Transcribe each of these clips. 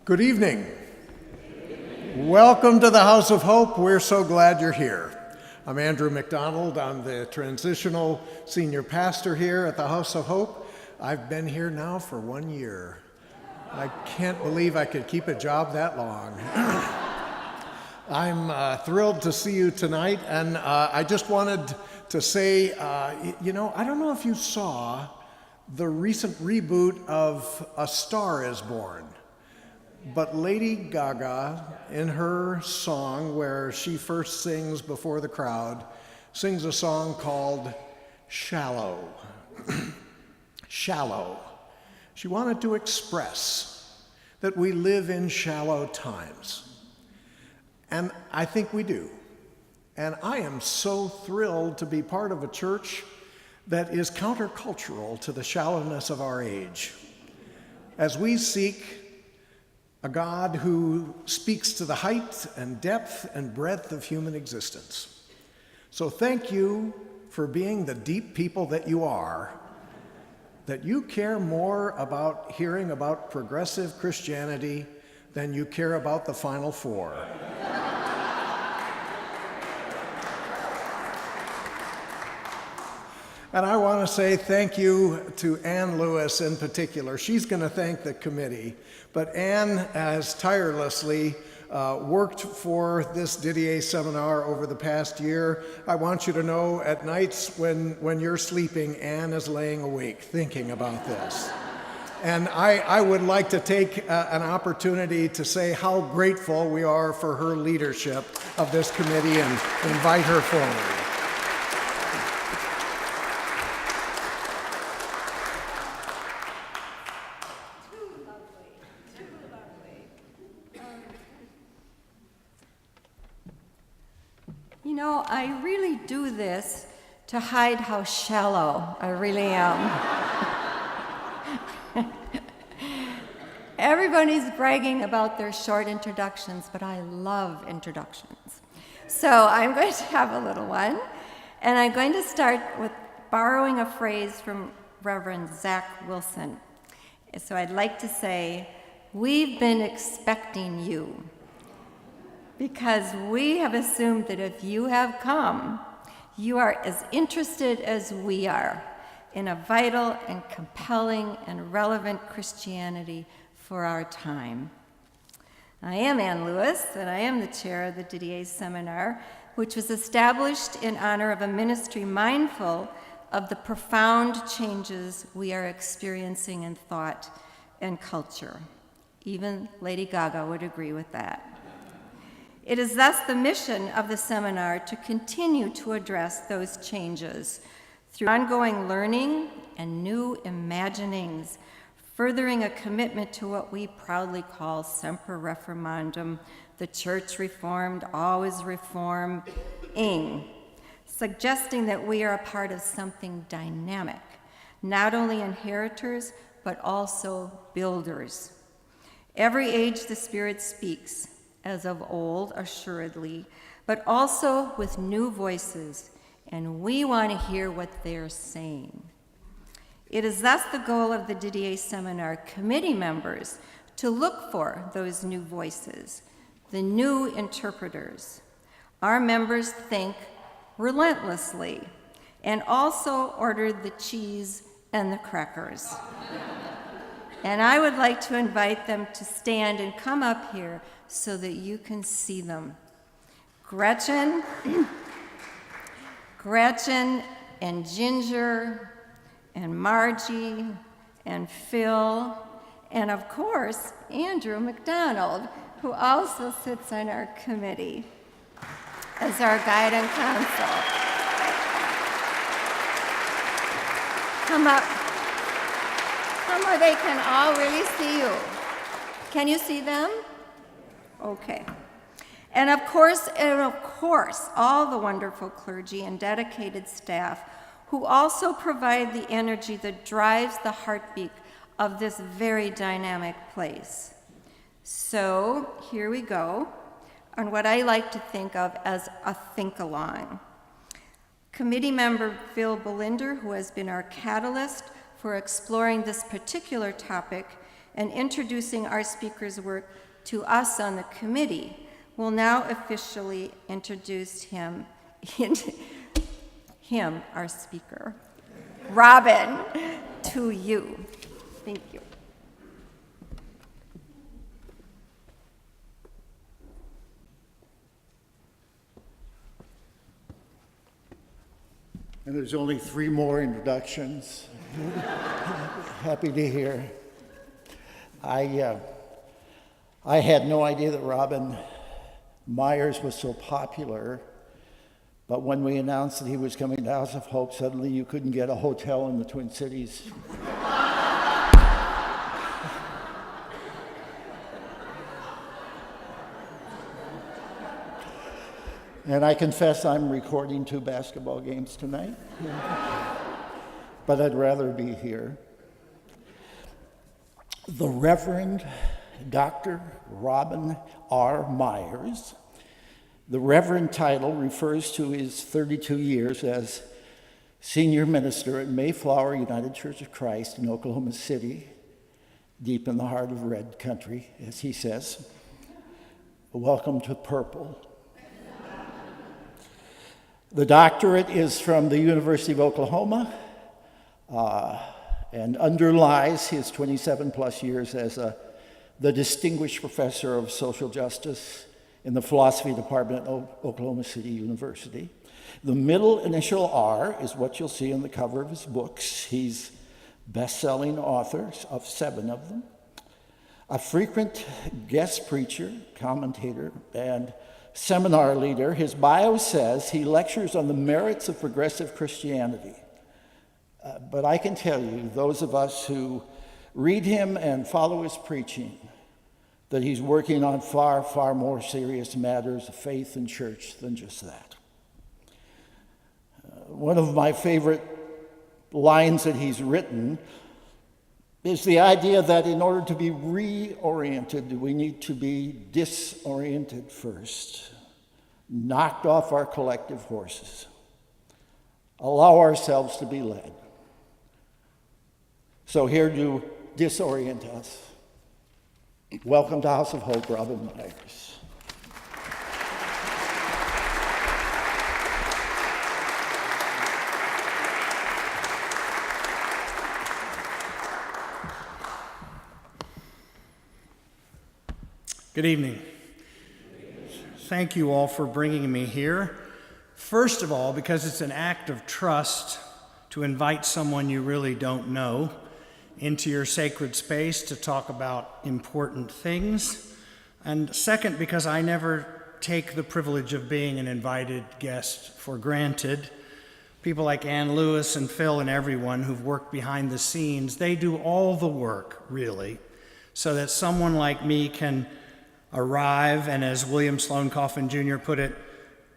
Good evening. Welcome to the House of Hope. We're so glad you're here. I'm Andrew McDonald. I'm the transitional senior pastor here at the House of Hope. I've been here now for 1 year. I can't believe I could keep a job that long. I'm thrilled to see you tonight, and I just wanted to say, I don't know if you saw the recent reboot of A Star is Born. But Lady Gaga, in her song where she first sings before the crowd, sings a song called Shallow. Shallow. She wanted to express that we live in shallow times. And I think we do. And I am so thrilled to be part of a church that is countercultural to the shallowness of our age. As we seek a God who speaks to the height and depth and breadth of human existence. So thank you for being the deep people that you are, that you care more about hearing about progressive Christianity than you care about the Final Four. And I want to say thank you to Ann Lewis in particular. She's going to thank the committee, but Ann has tirelessly worked for this Didier Seminar over the past year. I want you to know at nights when you're sleeping, Ann is laying awake thinking about this. And I would like to take an opportunity to say how grateful we are for her leadership of this committee and invite her forward. I really do this to hide how shallow I really am. Everybody's bragging about their short introductions, but I love introductions. So I'm going to have a little one, and I'm going to start with borrowing a phrase from Reverend Zach Wilson. So I'd like to say, we've been expecting you. Because we have assumed that if you have come, you are as interested as we are in a vital and compelling and relevant Christianity for our time. I am Ann Lewis, and I am the chair of the Didier Seminar, which was established in honor of a ministry mindful of the profound changes we are experiencing in thought and culture. Even Lady Gaga would agree with that. It is thus the mission of the seminar to continue to address those changes through ongoing learning and new imaginings, furthering a commitment to what we proudly call semper reformandum, the church reformed, always reforming, suggesting that we are a part of something dynamic, not only inheritors, but also builders. Every age the Spirit speaks, as of old, assuredly, but also with new voices, and we want to hear what they're saying. It is thus the goal of the Didier Seminar committee members to look for those new voices, the new interpreters. Our members think relentlessly and also order the cheese and the crackers. And I would like to invite them to stand and come up here so that you can see them. Gretchen and Ginger and Margie and Phil, and of course, Andrew McDonald, who also sits on our committee as our guide and counsel. Come up. Come where they can all really see you. Can you see them? Okay. And of course, all the wonderful clergy and dedicated staff who also provide the energy that drives the heartbeat of this very dynamic place. So here we go on what I like to think of as a think-along. Committee member Phil Belinder, who has been our catalyst for exploring this particular topic, and introducing our speaker's work to us on the committee, will now officially introduce him, our speaker, Robin, to you. Thank you. And there's only 3 more introductions. Happy to hear. I had no idea that Robin Meyers was so popular, but when we announced that he was coming to House of Hope, suddenly you couldn't get a hotel in the Twin Cities. And I confess I'm recording 2 basketball games tonight, but I'd rather be here. The Reverend Dr. Robin R. Meyers. The Reverend title refers to his 32 years as senior minister at Mayflower United Church of Christ in Oklahoma City, deep in the heart of red country, as he says. Welcome to purple. The doctorate is from the University of Oklahoma and underlies his 27 plus years as the distinguished professor of social justice in the philosophy department at Oklahoma City University. The middle initial R is what you'll see on the cover of his books. He's best-selling author of 7 of them, a frequent guest preacher, commentator, and seminar leader. His bio says he lectures on the merits of progressive Christianity. But I can tell you, those of us who read him and follow his preaching, that he's working on far, far more serious matters of faith and church than just that. One of my favorite lines that he's written is the idea that in order to be reoriented, we need to be disoriented first, knocked off our collective horses, allow ourselves to be led. So here to disorient us. Welcome to House of Hope, Robin Meyers. Good evening. Thank you all for bringing me here. First of all, because it's an act of trust to invite someone you really don't know into your sacred space to talk about important things. And second, because I never take the privilege of being an invited guest for granted. People like Ann Lewis and Phil and everyone who've worked behind the scenes, they do all the work, really, so that someone like me can arrive and, as William Sloane Coffin Jr. put it,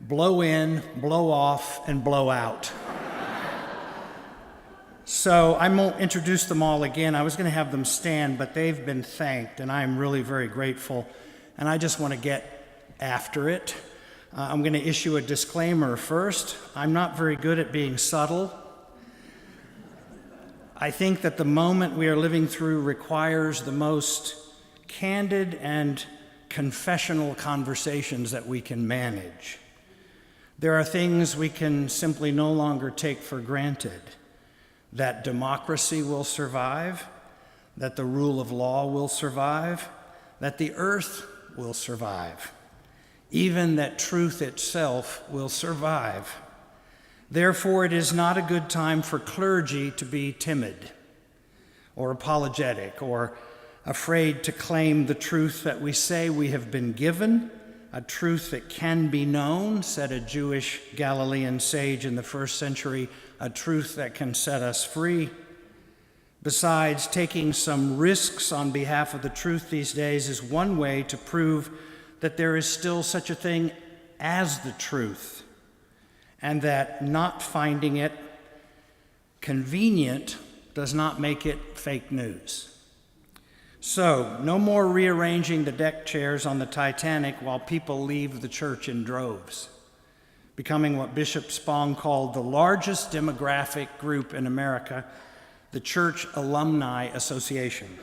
blow in, blow off, and blow out. So I won't introduce them all again. I was going to have them stand, but they've been thanked, and I'm really very grateful. And I just want to get after it. I'm going to issue a disclaimer first. I'm not very good at being subtle. I think that the moment we are living through requires the most candid and confessional conversations that we can manage. There are things we can simply no longer take for granted. That democracy will survive, that the rule of law will survive, that the earth will survive, even that truth itself will survive. Therefore, it is not a good time for clergy to be timid or apologetic or afraid to claim the truth that we say we have been given, a truth that can be known, said a Jewish Galilean sage in the 1st century, a truth that can set us free. Besides, taking some risks on behalf of the truth these days is one way to prove that there is still such a thing as the truth, and that not finding it convenient does not make it fake news. So, no more rearranging the deck chairs on the Titanic while people leave the church in droves, becoming what Bishop Spong called the largest demographic group in America, the Church Alumni Association.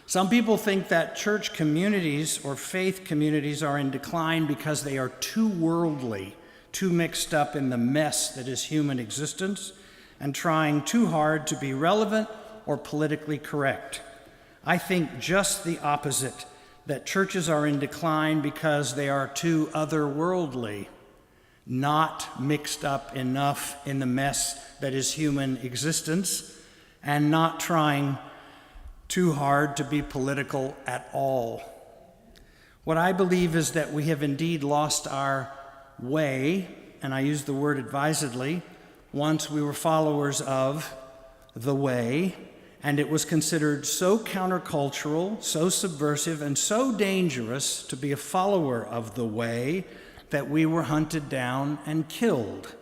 Some people think that church communities or faith communities are in decline because they are too worldly, too mixed up in the mess that is human existence, and trying too hard to be relevant or politically correct. I think just the opposite, that churches are in decline because they are too otherworldly, not mixed up enough in the mess that is human existence, and not trying too hard to be political at all. What I believe is that we have indeed lost our way, and I use the word advisedly. Once we were followers of the way, and it was considered so countercultural, so subversive, and so dangerous to be a follower of the way that we were hunted down and killed.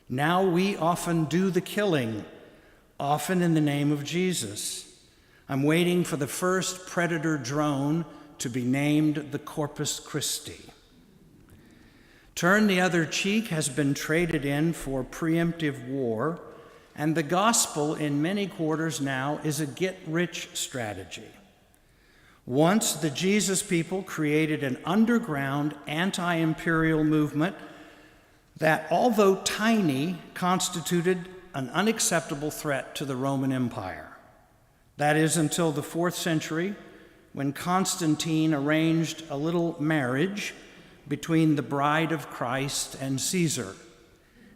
Now we often do the killing, often in the name of Jesus. I'm waiting for the first predator drone to be named the Corpus Christi. Turn the other cheek has been traded in for preemptive war, and the gospel in many quarters now is a get-rich strategy. Once the Jesus people created an underground anti-imperial movement that, although tiny, constituted an unacceptable threat to the Roman Empire. That is until the 4th century, when Constantine arranged a little marriage between the bride of Christ and Caesar.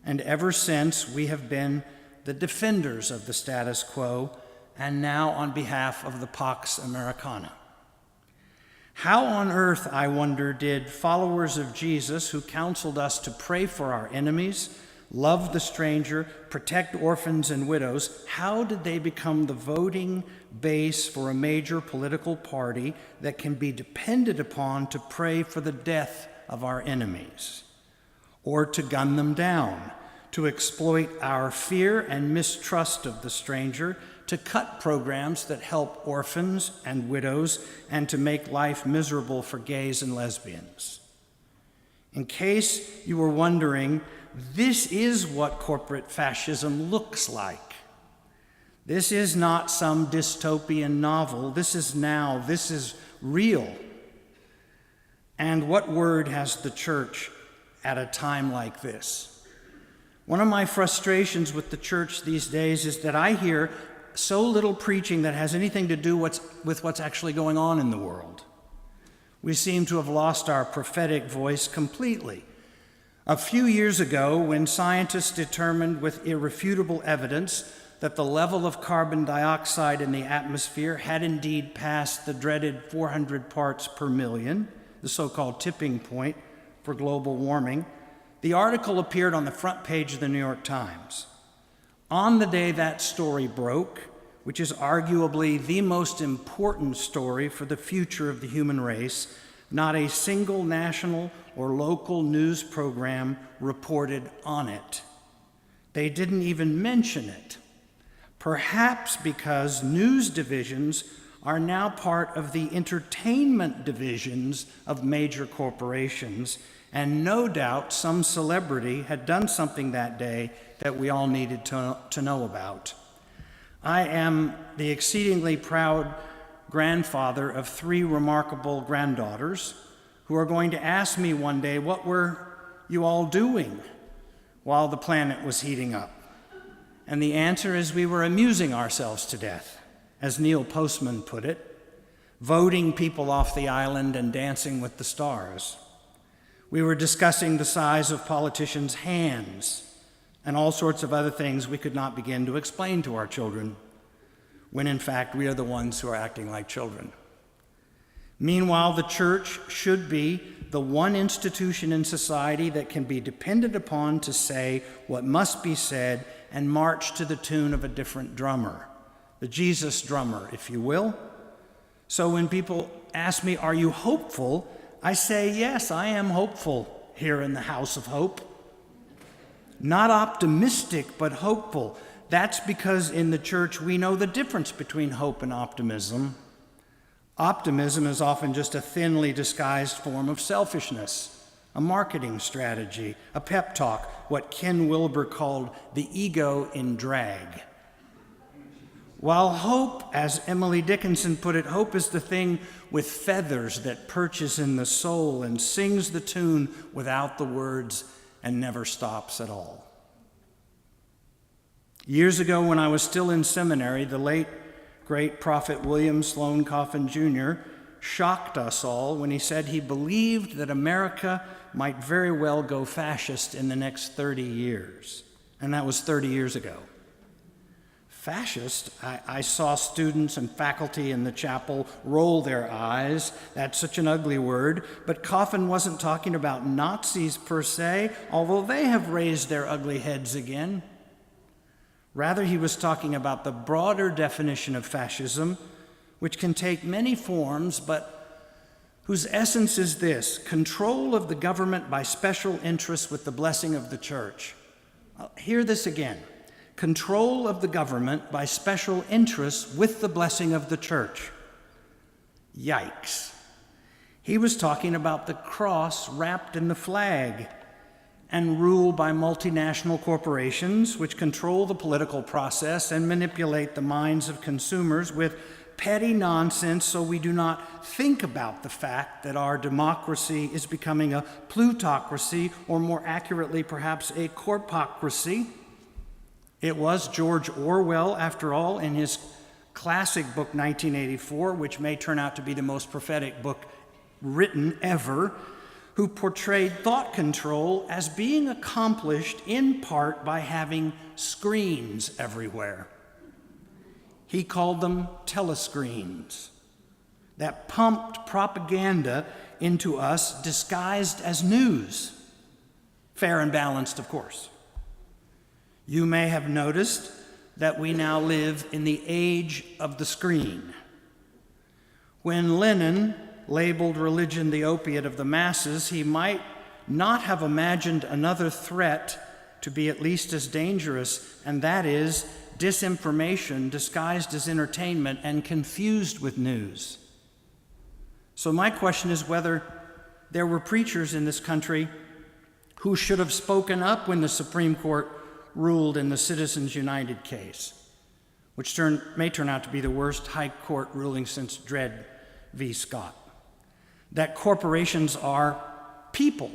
And ever since, we have been the defenders of the status quo, and now on behalf of the Pax Americana. How on earth, I wonder, did followers of Jesus who counseled us to pray for our enemies, love the stranger, protect orphans and widows, how did they become the voting base for a major political party that can be depended upon to pray for the death of our enemies, or to gun them down, to exploit our fear and mistrust of the stranger, to cut programs that help orphans and widows, and to make life miserable for gays and lesbians? In case you were wondering, this is what corporate fascism looks like. This is not some dystopian novel. This is now. This is real. And what word has the church at a time like this? One of my frustrations with the church these days is that I hear so little preaching that has anything to do with what's actually going on in the world. We seem to have lost our prophetic voice completely. A few years ago, when scientists determined with irrefutable evidence that the level of carbon dioxide in the atmosphere had indeed passed the dreaded 400 parts per million, the so-called tipping point for global warming, the article appeared on the front page of the New York Times. On the day that story broke, which is arguably the most important story for the future of the human race, not a single national or local news program reported on it. They didn't even mention it. Perhaps because news divisions are now part of the entertainment divisions of major corporations, and no doubt some celebrity had done something that day that we all needed to know about. I am the exceedingly proud grandfather of 3 remarkable granddaughters who are going to ask me one day, what were you all doing while the planet was heating up? And the answer is we were amusing ourselves to death, as Neil Postman put it, voting people off the island and dancing with the stars. We were discussing the size of politicians' hands and all sorts of other things we could not begin to explain to our children, when in fact we are the ones who are acting like children. Meanwhile, the church should be the one institution in society that can be depended upon to say what must be said and march to the tune of a different drummer, the Jesus drummer, if you will. So when people ask me, are you hopeful? I say, yes, I am hopeful here in the House of Hope. Not optimistic, but hopeful. That's because in the church we know the difference between hope and optimism. Optimism is often just a thinly disguised form of selfishness, a marketing strategy, a pep talk, what Ken Wilber called the ego in drag. While hope, as Emily Dickinson put it, hope is the thing with feathers that perches in the soul and sings the tune without the words and never stops at all. Years ago, when I was still in seminary, the late, great prophet William Sloane Coffin Jr. shocked us all when he said he believed that America might very well go fascist in the next 30 years. And that was 30 years ago. Fascist, I saw students and faculty in the chapel roll their eyes. That's such an ugly word. But Coffin wasn't talking about Nazis per se, although they have raised their ugly heads again. Rather, he was talking about the broader definition of fascism, which can take many forms, but whose essence is this: control of the government by special interests with the blessing of the church. I'll hear this again. Control of the government by special interests with the blessing of the church. Yikes. He was talking about the cross wrapped in the flag and rule by multinational corporations which control the political process and manipulate the minds of consumers with petty nonsense, so we do not think about the fact that our democracy is becoming a plutocracy, or more accurately, perhaps a corpocracy. It was George Orwell, after all, in his classic book 1984, which may turn out to be the most prophetic book written ever, who portrayed thought control as being accomplished in part by having screens everywhere. He called them telescreens that pumped propaganda into us disguised as news. Fair and balanced, of course. You may have noticed that we now live in the age of the screen. When Lenin labeled religion the opiate of the masses, he might not have imagined another threat to be at least as dangerous, and that is disinformation disguised as entertainment and confused with news. So my question is whether there were preachers in this country who should have spoken up when the Supreme Court ruled in the Citizens United case, which may turn out to be the worst high court ruling since Dred v. Scott. That corporations are people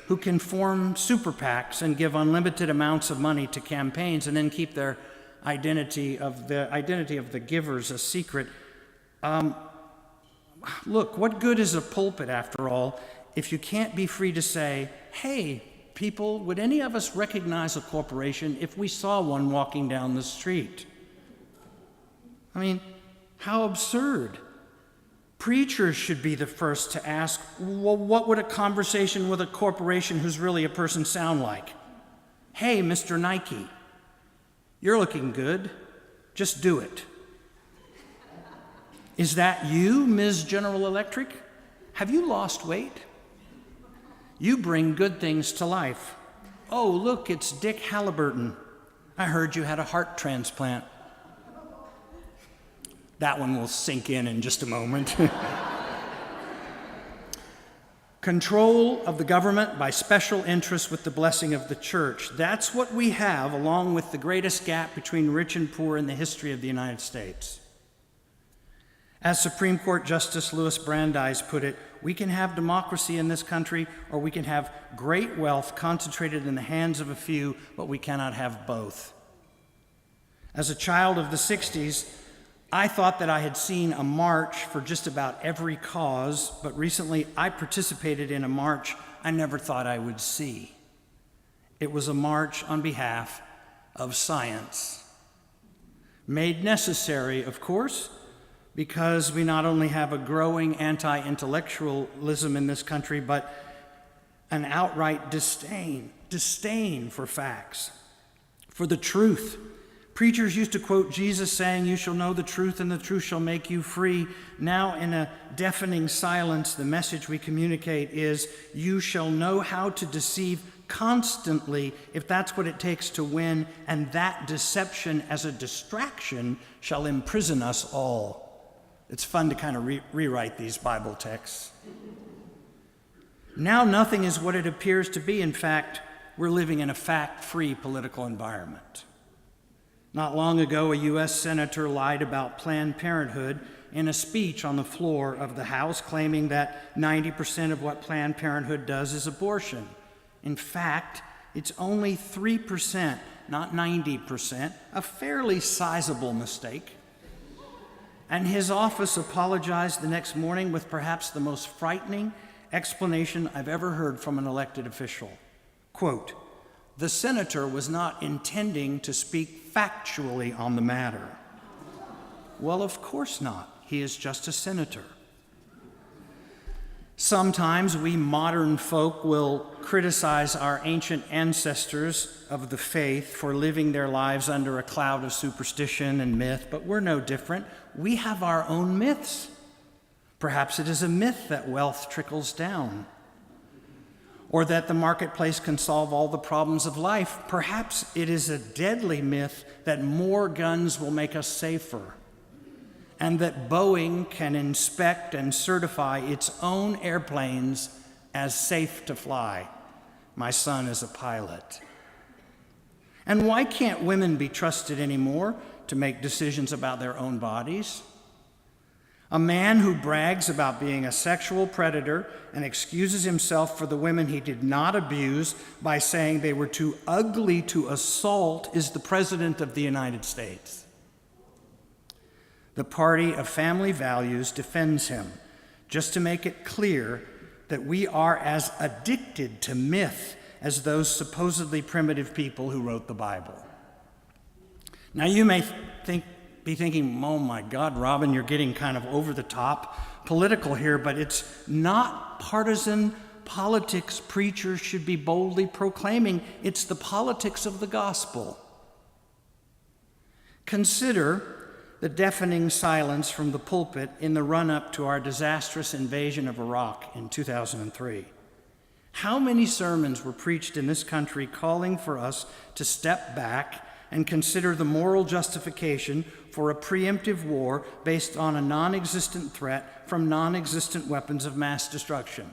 who can form super PACs and give unlimited amounts of money to campaigns and then keep their identity of the givers a secret. Look, what good is a pulpit, after all, if you can't be free to say, hey, people, would any of us recognize a corporation if we saw one walking down the street? I mean, how absurd. Preachers should be the first to ask, well, what would a conversation with a corporation who's really a person sound like? Hey, Mr. Nike, you're looking good. Just do it. Is that you, Ms. General Electric? Have you lost weight? You bring good things to life. Oh, look, it's Dick Halliburton. I heard you had a heart transplant. That one will sink in just a moment. Control of the government by special interests with the blessing of the church. That's what we have, along with the greatest gap between rich and poor in the history of the United States. As Supreme Court Justice Louis Brandeis put it, we can have democracy in this country, or we can have great wealth concentrated in the hands of a few, but we cannot have both. As a child of the 60s, I thought that I had seen a march for just about every cause, but recently I participated in a march I never thought I would see. It was a march on behalf of science. Made necessary, of course, because we not only have a growing anti-intellectualism in this country, but an outright disdain for facts, for the truth. Preachers used to quote Jesus saying, "You shall know the truth, and the truth shall make you free." Now, in a deafening silence, the message we communicate is, you shall know how to deceive constantly if that's what it takes to win, and that deception as a distraction shall imprison us all. It's fun to kind of rewrite these Bible texts. Now nothing is what it appears to be. In fact, we're living in a fact-free political environment. Not long ago, a U.S. senator lied about Planned Parenthood in a speech on the floor of the House, claiming that 90% of what Planned Parenthood does is abortion. In fact, it's only 3%, not 90%, a fairly sizable mistake. And his office apologized the next morning with perhaps the most frightening explanation I've ever heard from an elected official. Quote, "The senator was not intending to speak factually on the matter." Well, of course not. He is just a senator. Sometimes we modern folk will criticize our ancient ancestors of the faith for living their lives under a cloud of superstition and myth, but we're no different. We have our own myths. Perhaps it is a myth that wealth trickles down, or that the marketplace can solve all the problems of life. Perhaps it is a deadly myth that more guns will make us safer, and that Boeing can inspect and certify its own airplanes as safe to fly. My son is a pilot. And why can't women be trusted anymore to make decisions about their own bodies? A man who brags about being a sexual predator and excuses himself for the women he did not abuse by saying they were too ugly to assault is the President of the United States. The party of family values defends him, just to make it clear that we are as addicted to myth as those supposedly primitive people who wrote the Bible. Now you may be thinking, oh my God, Robin, you're getting kind of over the top political here, but it's not partisan politics preachers should be boldly proclaiming. It's the politics of the gospel. Consider the deafening silence from the pulpit in the run-up to our disastrous invasion of Iraq in 2003. How many sermons were preached in this country calling for us to step back and consider the moral justification for a preemptive war based on a non-existent threat from non-existent weapons of mass destruction?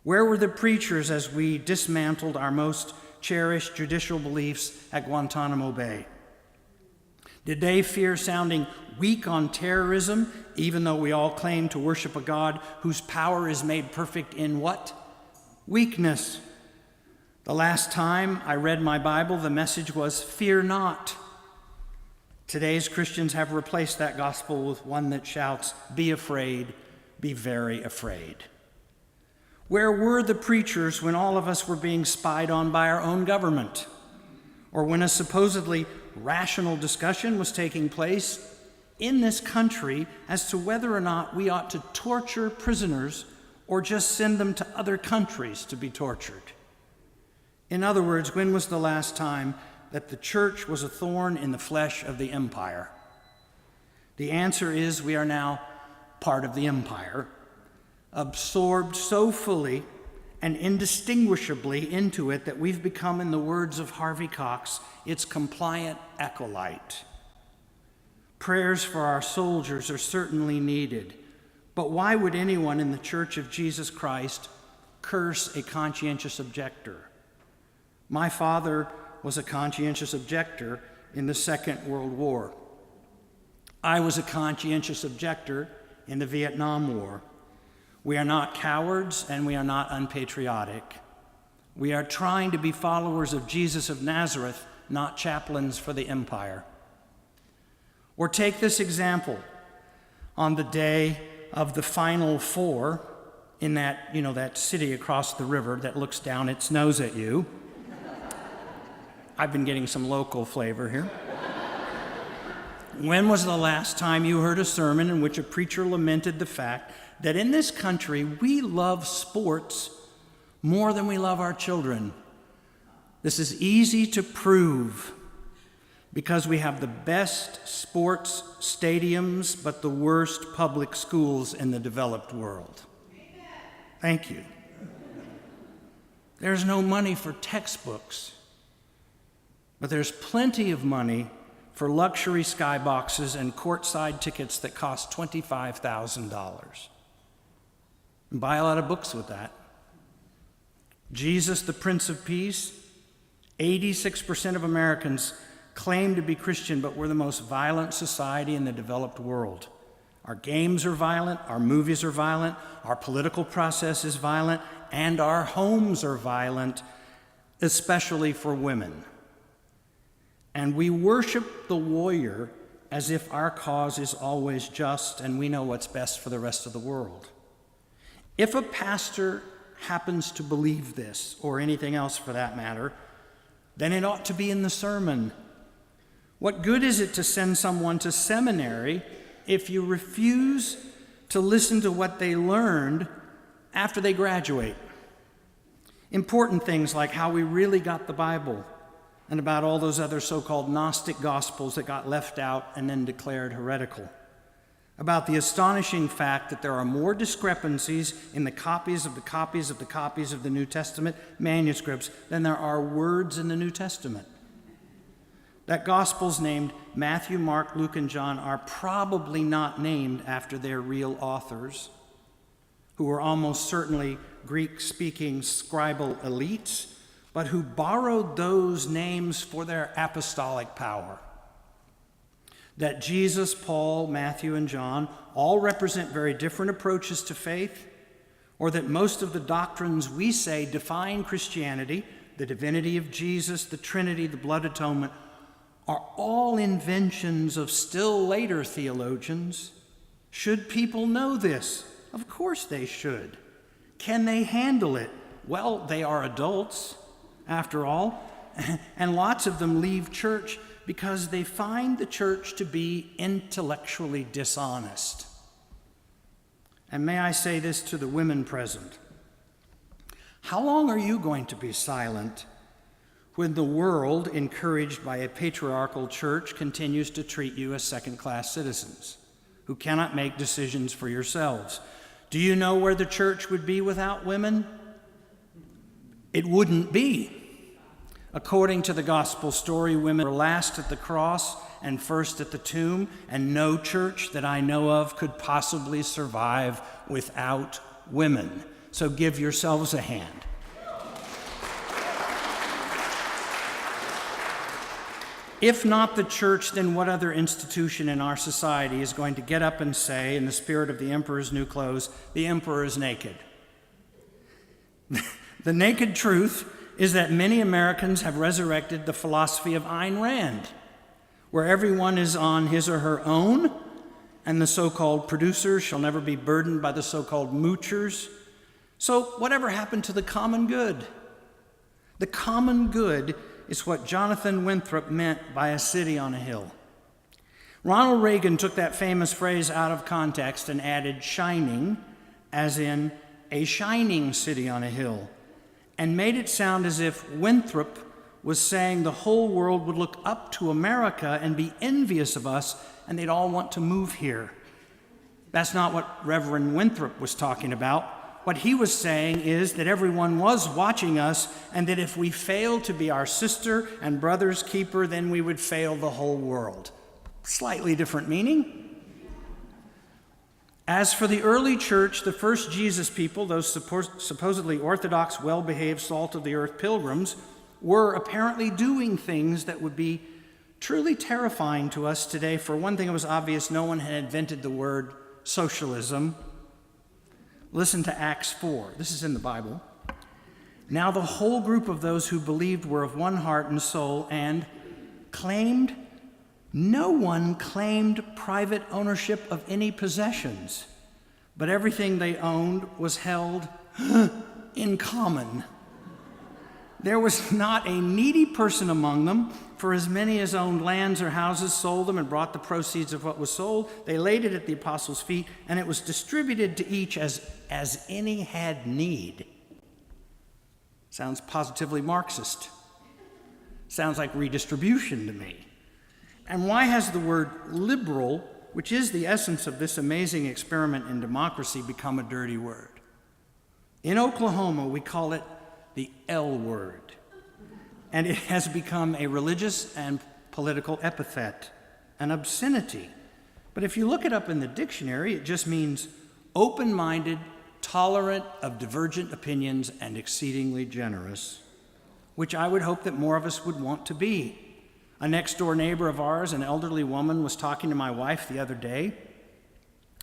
Where were the preachers as we dismantled our most cherished judicial beliefs at Guantanamo Bay? Did they fear sounding weak on terrorism, even though we all claim to worship a God whose power is made perfect in what? Weakness. The last time I read my Bible, the message was, "Fear not." Today's Christians have replaced that gospel with one that shouts, "Be afraid, be very afraid." Where were the preachers when all of us were being spied on by our own government? Or when a supposedly rational discussion was taking place in this country as to whether or not we ought to torture prisoners or just send them to other countries to be tortured? In other words, when was the last time that the church was a thorn in the flesh of the empire? The answer is we are now part of the empire, absorbed so fully and indistinguishably into it that we've become, in the words of Harvey Cox, its compliant acolyte. Prayers for our soldiers are certainly needed, but why would anyone in the Church of Jesus Christ curse a conscientious objector? My father was a conscientious objector in the Second World War. I was a conscientious objector in the Vietnam War. We are not cowards and we are not unpatriotic. We are trying to be followers of Jesus of Nazareth, not chaplains for the empire. Or take this example. On the day of the Final Four in that city across the river that looks down its nose at you. I've been getting some local flavor here. When was the last time you heard a sermon in which a preacher lamented the fact that in this country we love sports more than we love our children? This is easy to prove because we have the best sports stadiums but the worst public schools in the developed world. Thank you. There's no money for textbooks, but there's plenty of money for luxury skyboxes and courtside tickets that cost $25,000. And buy a lot of books with that. Jesus, the Prince of Peace, 86% of Americans claim to be Christian, but we're the most violent society in the developed world. Our games are violent, our movies are violent, our political process is violent, and our homes are violent, especially for women. And we worship the warrior as if our cause is always just and we know what's best for the rest of the world. If a pastor happens to believe this, or anything else for that matter, then it ought to be in the sermon. What good is it to send someone to seminary if you refuse to listen to what they learned after they graduate? Important things like how we really got the Bible, and about all those other so-called Gnostic gospels that got left out and then declared heretical. About the astonishing fact that there are more discrepancies in the copies of the copies of the copies of the New Testament manuscripts than there are words in the New Testament. That gospels named Matthew, Mark, Luke, and John are probably not named after their real authors, who were almost certainly Greek-speaking scribal elites, but who borrowed those names for their apostolic power. That Jesus, Paul, Matthew, and John all represent very different approaches to faith, or that most of the doctrines we say define Christianity, the divinity of Jesus, the Trinity, the blood atonement, are all inventions of still later theologians. Should people know this? Of course they should. Can they handle it? Well, they are adults, after all, and lots of them leave church because they find the church to be intellectually dishonest. And may I say this to the women present? How long are you going to be silent when the world, encouraged by a patriarchal church, continues to treat you as second-class citizens who cannot make decisions for yourselves? Do you know where the church would be without women? It wouldn't be. According to the gospel story, women were last at the cross and first at the tomb, and no church that I know of could possibly survive without women. So give yourselves a hand. If not the church, then what other institution in our society is going to get up and say, in the spirit of the emperor's new clothes, the emperor is naked? The naked truth is that many Americans have resurrected the philosophy of Ayn Rand, where everyone is on his or her own, and the so-called producers shall never be burdened by the so-called moochers. So whatever happened to the common good? The common good is what Jonathan Winthrop meant by a city on a hill. Ronald Reagan took that famous phrase out of context and added shining, as in a shining city on a hill, and made it sound as if Winthrop was saying the whole world would look up to America and be envious of us, and they'd all want to move here. That's not what Reverend Winthrop was talking about. What he was saying is that everyone was watching us, and that if we failed to be our sister and brother's keeper, then we would fail the whole world. Slightly different meaning. As for the early church, the first Jesus people, those supposedly orthodox, well-behaved, salt-of-the-earth pilgrims, were apparently doing things that would be truly terrifying to us today. For one thing, it was obvious no one had invented the word socialism. Listen to Acts 4. This is in the Bible. Now the whole group of those who believed were of one heart and soul, and no one claimed private ownership of any possessions, but everything they owned was held in common. There was not a needy person among them, for as many as owned lands or houses sold them and brought the proceeds of what was sold. They laid it at the apostles' feet, and it was distributed to each as any had need. Sounds positively Marxist. Sounds like redistribution to me. And why has the word liberal, which is the essence of this amazing experiment in democracy, become a dirty word? In Oklahoma, we call it the L word, and it has become a religious and political epithet, an obscenity. But if you look it up in the dictionary, it just means open-minded, tolerant of divergent opinions, and exceedingly generous, which I would hope that more of us would want to be. A next-door neighbor of ours, an elderly woman, was talking to my wife the other day,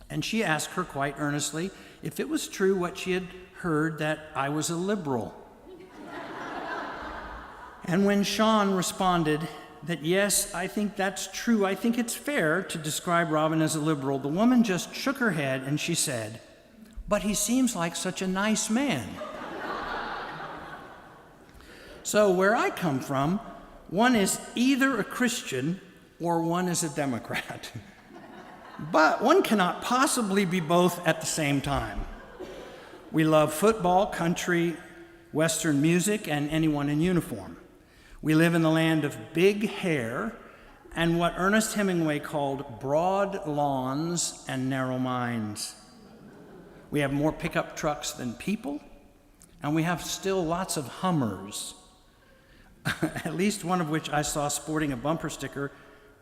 and she asked her quite earnestly if it was true what she had heard, that I was a liberal. And when Sean responded that, yes, I think that's true, I think it's fair to describe Robin as a liberal, the woman just shook her head and she said, "But he seems like such a nice man." So where I come from, one is either a Christian or one is a Democrat. But one cannot possibly be both at the same time. We love football, country, Western music, and anyone in uniform. We live in the land of big hair and what Ernest Hemingway called broad lawns and narrow minds. We have more pickup trucks than people, and we have still lots of Hummers, at least one of which I saw sporting a bumper sticker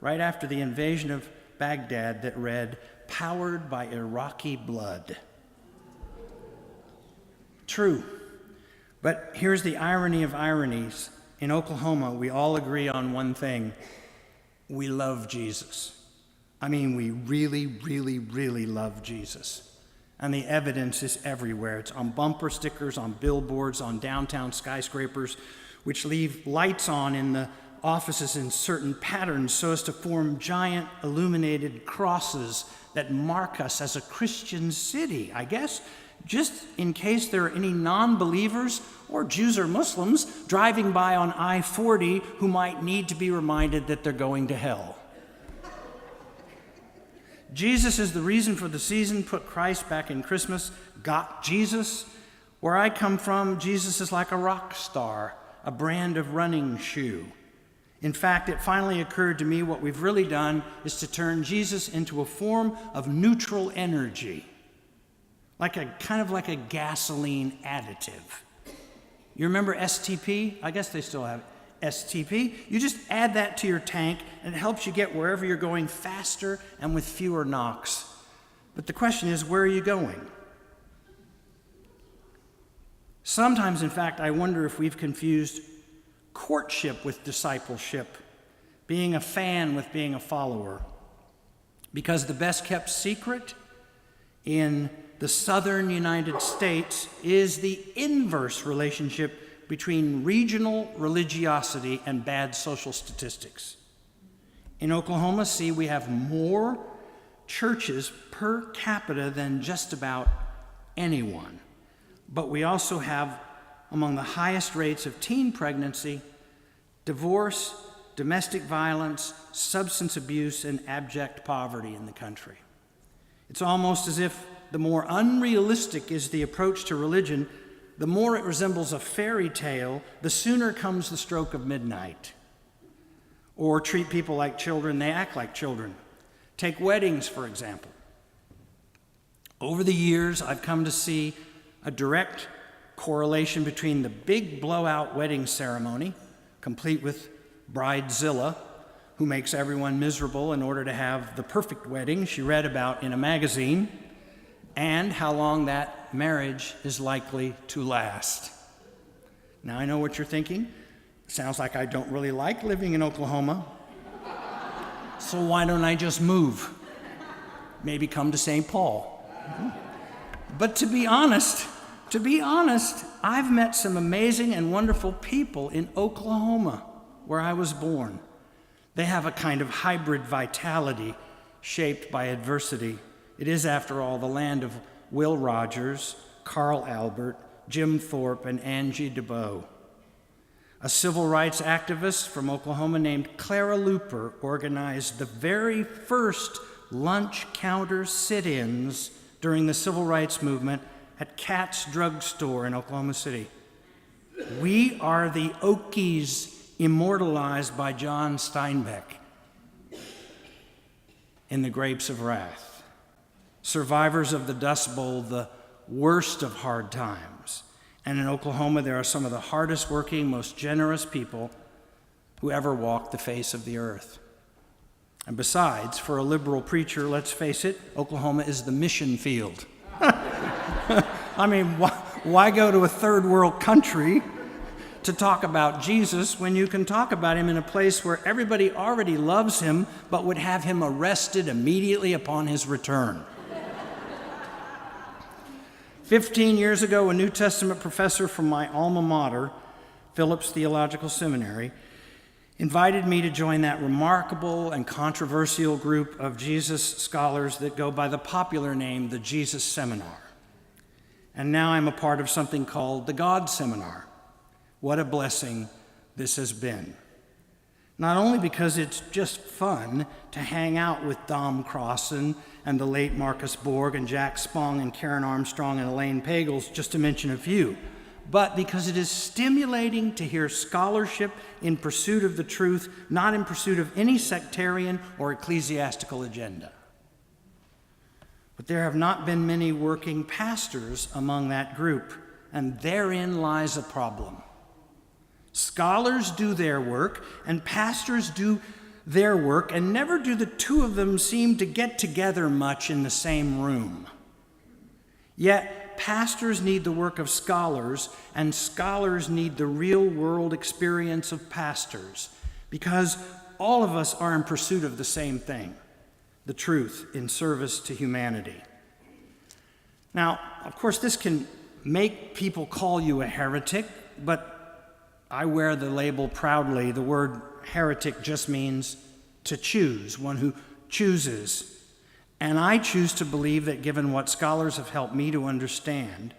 right after the invasion of Baghdad that read, "Powered by Iraqi blood." True, but here's the irony of ironies. In Oklahoma, we all agree on one thing. We love Jesus. I mean, we really, really, really love Jesus. And the evidence is everywhere. It's on bumper stickers, on billboards, on downtown skyscrapers, which leave lights on in the offices in certain patterns so as to form giant illuminated crosses that mark us as a Christian city, I guess, just in case there are any non-believers or Jews or Muslims driving by on I-40 who might need to be reminded that they're going to hell. Jesus is the reason for the season. Put Christ back in Christmas. Got Jesus. Where I come from, Jesus is like a rock star, a brand of running shoe. In fact, it finally occurred to me what we've really done is to turn Jesus into a form of neutral energy, kind of like a gasoline additive. You remember STP? I guess they still have STP. You just add that to your tank, and it helps you get wherever you're going faster and with fewer knocks. But the question is, where are you going? Sometimes, in fact, I wonder if we've confused courtship with discipleship, being a fan with being a follower. Because the best kept secret in the southern United States is the inverse relationship between regional religiosity and bad social statistics. In Oklahoma, see, we have more churches per capita than just about anyone. But we also have among the highest rates of teen pregnancy, divorce, domestic violence, substance abuse, and abject poverty in the country. It's almost as if the more unrealistic is the approach to religion, the more it resembles a fairy tale, the sooner comes the stroke of midnight. Or treat people like children, they act like children. Take weddings, for example. Over the years, I've come to see a direct correlation between the big blowout wedding ceremony, complete with bridezilla, who makes everyone miserable in order to have the perfect wedding she read about in a magazine, and how long that marriage is likely to last. Now, I know what you're thinking. Sounds like I don't really like living in Oklahoma. So why don't I just move? Maybe come to St. Paul. But to be honest, I've met some amazing and wonderful people in Oklahoma, where I was born. They have a kind of hybrid vitality shaped by adversity. It is, after all, the land of Will Rogers, Carl Albert, Jim Thorpe, and Angie DeBow. A civil rights activist from Oklahoma named Clara Luper organized the very first lunch counter sit-ins during the civil rights movement at Katz Drug Store in Oklahoma City. We are the Okies immortalized by John Steinbeck in The Grapes of Wrath. Survivors of the Dust Bowl, the worst of hard times. And in Oklahoma, there are some of the hardest working, most generous people who ever walked the face of the earth. And besides, for a liberal preacher, let's face it, Oklahoma is the mission field. I mean, why go to a third world country to talk about Jesus when you can talk about him in a place where everybody already loves him but would have him arrested immediately upon his return. 15 years ago, a New Testament professor from my alma mater, Phillips Theological Seminary, invited me to join that remarkable and controversial group of Jesus scholars that go by the popular name, the Jesus Seminar. And now I'm a part of something called the God Seminar. What a blessing this has been. Not only because it's just fun to hang out with Dom Crossan and the late Marcus Borg and Jack Spong and Karen Armstrong and Elaine Pagels, just to mention a few, but because it is stimulating to hear scholarship in pursuit of the truth, not in pursuit of any sectarian or ecclesiastical agenda. But there have not been many working pastors among that group, and therein lies a problem. Scholars do their work, and pastors do their work, and never do the two of them seem to get together much in the same room. Yet, pastors need the work of scholars, and scholars need the real-world experience of pastors, because all of us are in pursuit of the same thing, the truth in service to humanity. Now, of course, this can make people call you a heretic, but I wear the label proudly. The word heretic just means to choose, one who chooses. And I choose to believe that given what scholars have helped me to understand,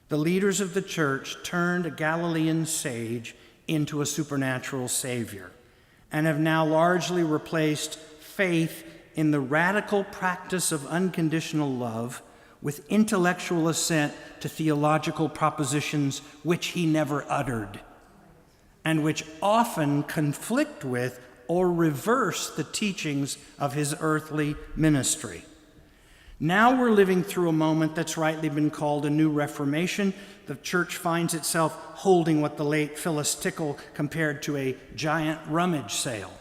the leaders of the church turned a Galilean sage into a supernatural savior and have now largely replaced faith in the radical practice of unconditional love with intellectual assent to theological propositions which he never uttered, and which often conflict with or reverse the teachings of his earthly ministry. Now we're living through a moment that's rightly been called a new Reformation. The church finds itself holding what the late Phyllis Tickle compared to a giant rummage sale.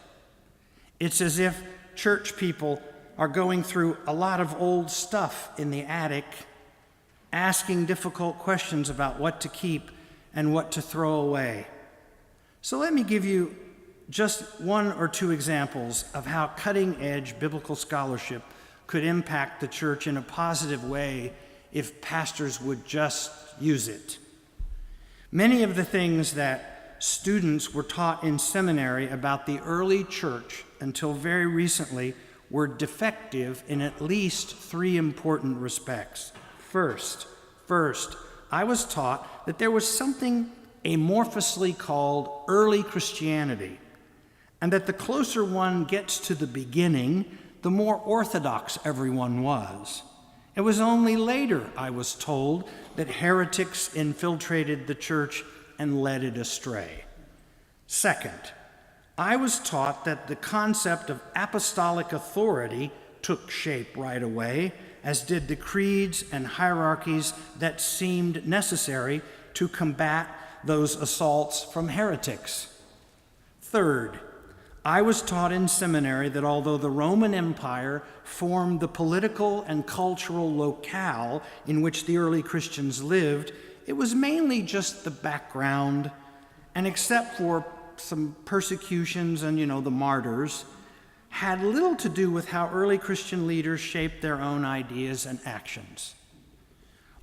It's as if church people are going through a lot of old stuff in the attic, asking difficult questions about what to keep and what to throw away. So let me give you just one or two examples of how cutting-edge biblical scholarship could impact the church in a positive way if pastors would just use it. Many of the things that students were taught in seminary about the early church until very recently were defective in at least three important respects. First, I was taught that there was something amorphously called early Christianity, and that the closer one gets to the beginning, the more orthodox everyone was. It was only later, I was told, that heretics infiltrated the church and led it astray. Second, I was taught that the concept of apostolic authority took shape right away, as did the creeds and hierarchies that seemed necessary to combat those assaults from heretics. Third, I was taught in seminary that although the Roman Empire formed the political and cultural locale in which the early Christians lived, it was mainly just the background, and except for some persecutions and, the martyrs, had little to do with how early Christian leaders shaped their own ideas and actions.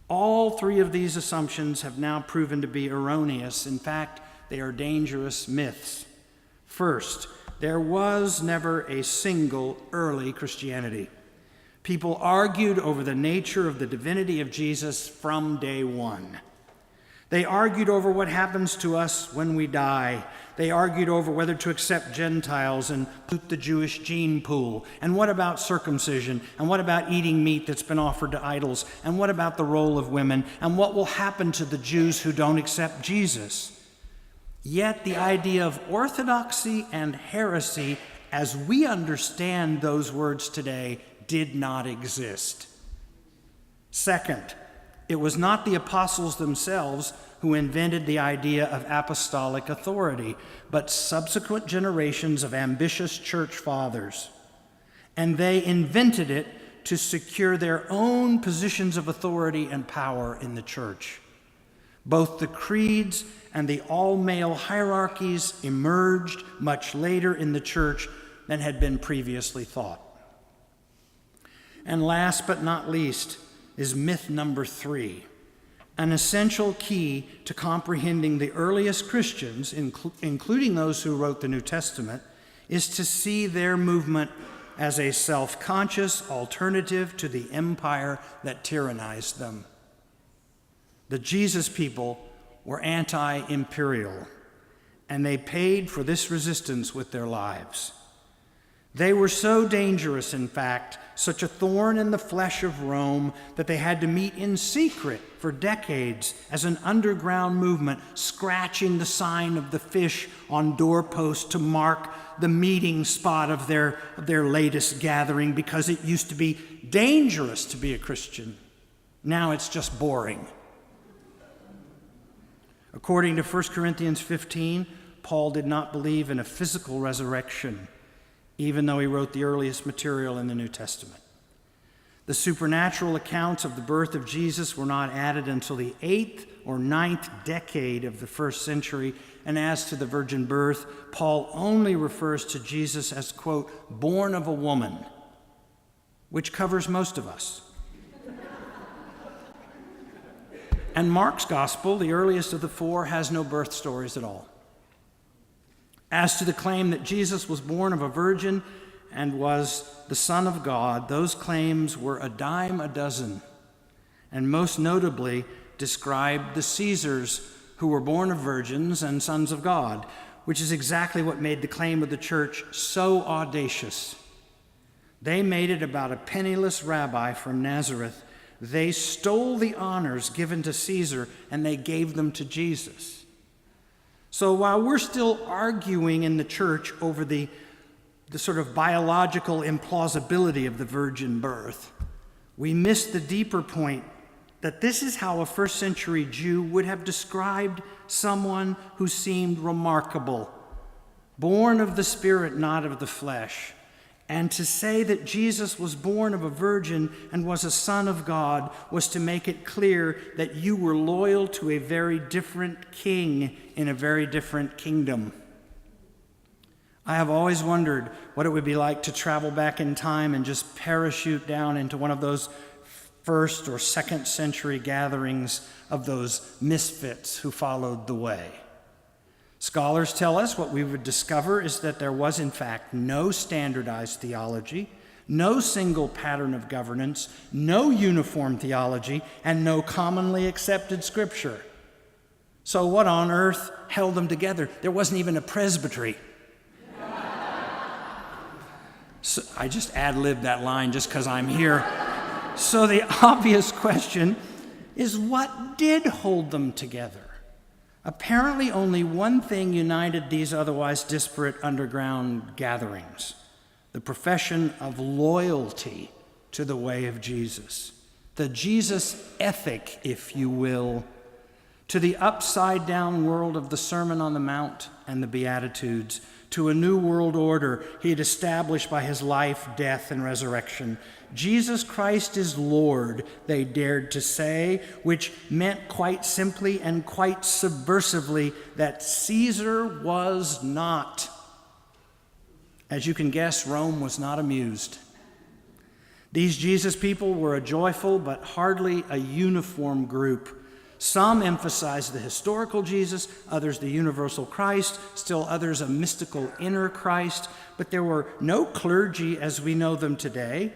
All three of these assumptions have now proven to be erroneous. In fact, they are dangerous myths. First, there was never a single early Christianity. People argued over the nature of the divinity of Jesus from day one. They argued over what happens to us when we die. They argued over whether to accept Gentiles and pollute the Jewish gene pool. And what about circumcision? And what about eating meat that's been offered to idols? And what about the role of women? And what will happen to the Jews who don't accept Jesus? Yet the idea of orthodoxy and heresy, as we understand those words today, did not exist. Second, it was not the apostles themselves who invented the idea of apostolic authority, but subsequent generations of ambitious church fathers. And they invented it to secure their own positions of authority and power in the church. Both the creeds and the all-male hierarchies emerged much later in the church than had been previously thought. And last but not least is myth number 3, an essential key to comprehending the earliest Christians, including those who wrote the New Testament, is to see their movement as a self-conscious alternative to the empire that tyrannized them. The Jesus people were anti-imperial, and they paid for this resistance with their lives. They were so dangerous, in fact, such a thorn in the flesh of Rome, that they had to meet in secret for decades as an underground movement, scratching the sign of the fish on doorposts to mark the meeting spot of their latest gathering, because it used to be dangerous to be a Christian. Now it's just boring. According to 1 Corinthians 15, Paul did not believe in a physical resurrection, even though he wrote the earliest material in the New Testament. The supernatural accounts of the birth of Jesus were not added until the 8th or 9th decade of the first century, and as to the virgin birth, Paul only refers to Jesus as, quote, born of a woman, which covers most of us. And Mark's gospel, the earliest of the 4, has no birth stories at all. As to the claim that Jesus was born of a virgin and was the Son of God, those claims were a dime a dozen, and most notably described the Caesars who were born of virgins and sons of God, which is exactly what made the claim of the church so audacious. They made it about a penniless rabbi from Nazareth. They stole the honors given to Caesar and they gave them to Jesus. So while we're still arguing in the church over the sort of biological implausibility of the virgin birth, we miss the deeper point that this is how a first century Jew would have described someone who seemed remarkable, born of the Spirit, not of the flesh. And to say that Jesus was born of a virgin and was a son of God was to make it clear that you were loyal to a very different king in a very different kingdom. I have always wondered what it would be like to travel back in time and just parachute down into one of those first or second century gatherings of those misfits who followed the way. Scholars tell us what we would discover is that there was, in fact, no standardized theology, no single pattern of governance, no uniform theology, and no commonly accepted scripture. So what on earth held them together? There wasn't even a presbytery. So I just ad-libbed that line just because I'm here. So the obvious question is, what did hold them together? Apparently, only one thing united these otherwise disparate underground gatherings: the profession of loyalty to the way of Jesus, the Jesus ethic, if you will, to the upside-down world of the Sermon on the Mount and the Beatitudes, to a new world order he had established by his life, death, and resurrection. Jesus Christ is Lord, they dared to say, which meant quite simply and quite subversively that Caesar was not. As you can guess, Rome was not amused. These Jesus people were a joyful but hardly a uniform group. Some emphasized the historical Jesus, others the universal Christ, still others a mystical inner Christ, but there were no clergy as we know them today.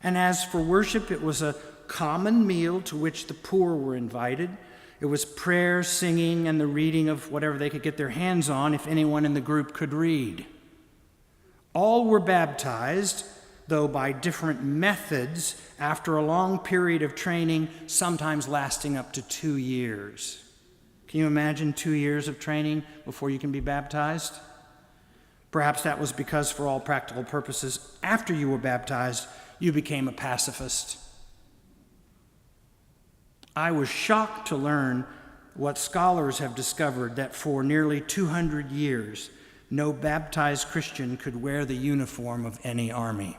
And as for worship, it was a common meal to which the poor were invited. It was prayer, singing, and the reading of whatever they could get their hands on if anyone in the group could read. All were baptized, though by different methods, after a long period of training, sometimes lasting up to 2 years. Can you imagine 2 years of training before you can be baptized? Perhaps that was because, for all practical purposes, after you were baptized, you became a pacifist. I was shocked to learn what scholars have discovered, that for nearly 200 years, no baptized Christian could wear the uniform of any army.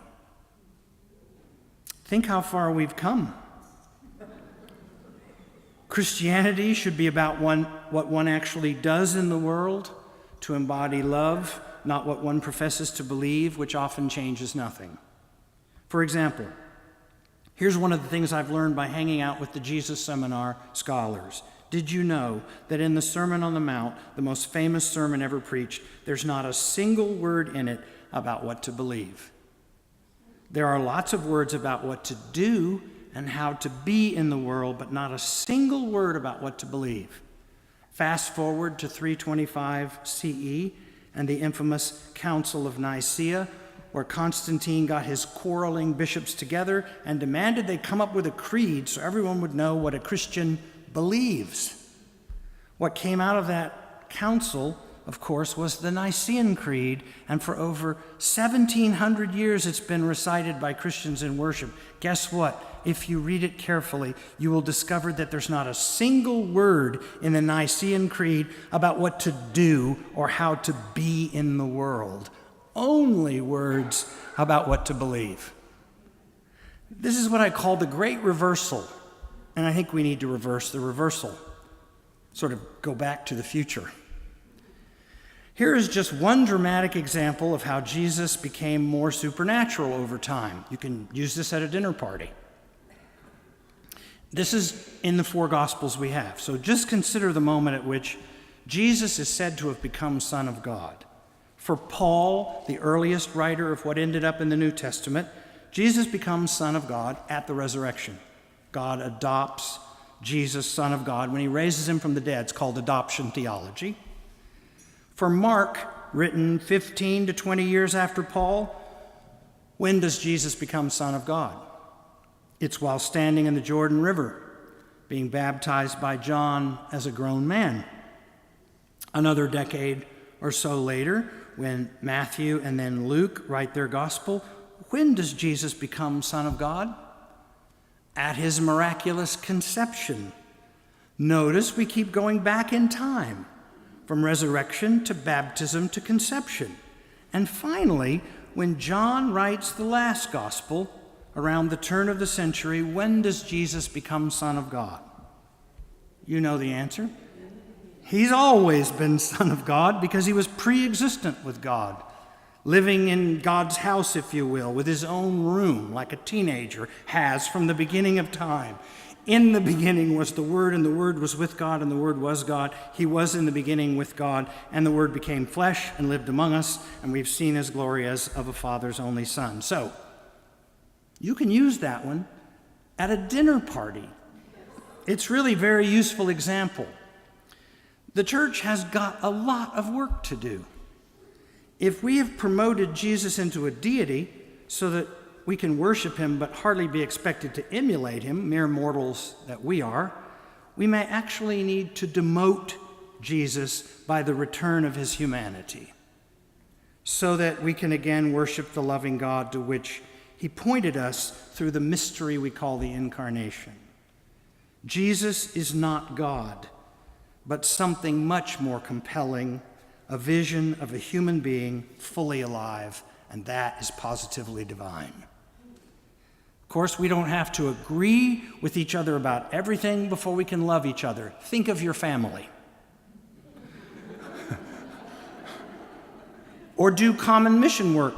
Think how far we've come. Christianity should be about what one actually does in the world to embody love, not what one professes to believe, which often changes nothing. For example, here's one of the things I've learned by hanging out with the Jesus Seminar scholars. Did you know that in the Sermon on the Mount, the most famous sermon ever preached, there's not a single word in it about what to believe? There are lots of words about what to do and how to be in the world, but not a single word about what to believe. Fast forward to 325 CE and the infamous Council of Nicaea, where Constantine got his quarreling bishops together and demanded they come up with a creed so everyone would know what a Christian believes. What came out of that council, of course, was the Nicene Creed, and for over 1,700 years it's been recited by Christians in worship. Guess what? If you read it carefully, you will discover that there's not a single word in the Nicene Creed about what to do or how to be in the world. Only words about what to believe. This is what I call the great reversal, and I think we need to reverse the reversal, sort of go back to the future. Here is just one dramatic example of how Jesus became more supernatural over time. You can use this at a dinner party. This is in the 4 Gospels we have. So just consider the moment at which Jesus is said to have become Son of God. For Paul, the earliest writer of what ended up in the New Testament, Jesus becomes Son of God at the resurrection. God adopts Jesus, Son of God, when he raises him from the dead. It's called adoption theology. For Mark, written 15 to 20 years after Paul, when does Jesus become Son of God? It's while standing in the Jordan River, being baptized by John as a grown man. Another decade or so later, when Matthew and then Luke write their gospel, when does Jesus become Son of God? At his miraculous conception. Notice we keep going back in time, from resurrection to baptism to conception. And finally, when John writes the last gospel, around the turn of the century, when does Jesus become Son of God? You know the answer. He's always been Son of God because he was pre-existent with God, living in God's house, if you will, with his own room, like a teenager has from the beginning of time. In the beginning was the Word, and the Word was with God, and the Word was God. He was in the beginning with God, and the Word became flesh and lived among us, and we've seen his glory as of a Father's only Son. So, you can use that one at a dinner party. It's really a very useful example. The church has got a lot of work to do. If we have promoted Jesus into a deity so that we can worship him but hardly be expected to emulate him, mere mortals that we are, we may actually need to demote Jesus by the return of his humanity so that we can again worship the loving God to which he pointed us through the mystery we call the Incarnation. Jesus is not God, but something much more compelling, a vision of a human being fully alive, and that is positively divine. Of course, we don't have to agree with each other about everything before we can love each other. Think of your family. Or do common mission work.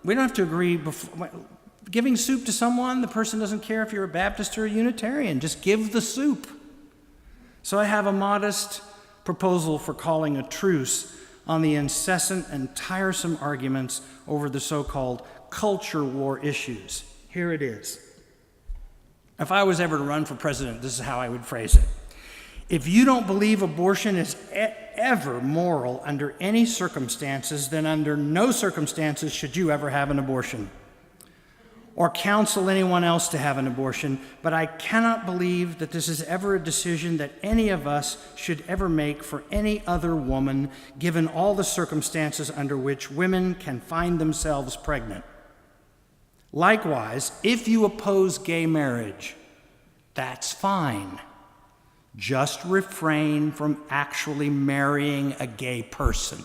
We don't have to agree before. Giving soup to someone, the person doesn't care if you're a Baptist or a Unitarian. Just give the soup. So I have a modest proposal for calling a truce on the incessant and tiresome arguments over the so-called culture war issues. Here it is. If I was ever to run for president, this is how I would phrase it. If you don't believe abortion is ever moral under any circumstances, then under no circumstances should you ever have an abortion or counsel anyone else to have an abortion, but I cannot believe that this is ever a decision that any of us should ever make for any other woman, given all the circumstances under which women can find themselves pregnant. Likewise, if you oppose gay marriage, that's fine. Just refrain from actually marrying a gay person.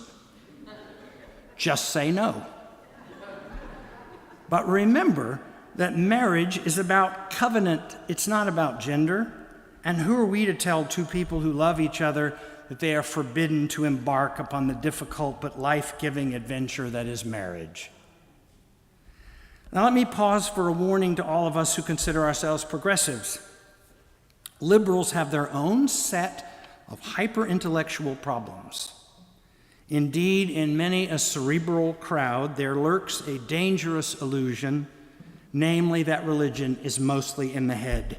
Just say no. But remember that marriage is about covenant. It's not about gender. And who are we to tell two people who love each other that they are forbidden to embark upon the difficult but life-giving adventure that is marriage? Now let me pause for a warning to all of us who consider ourselves progressives. Liberals have their own set of hyper-intellectual problems. Indeed, in many a cerebral crowd, there lurks a dangerous illusion, namely that religion is mostly in the head,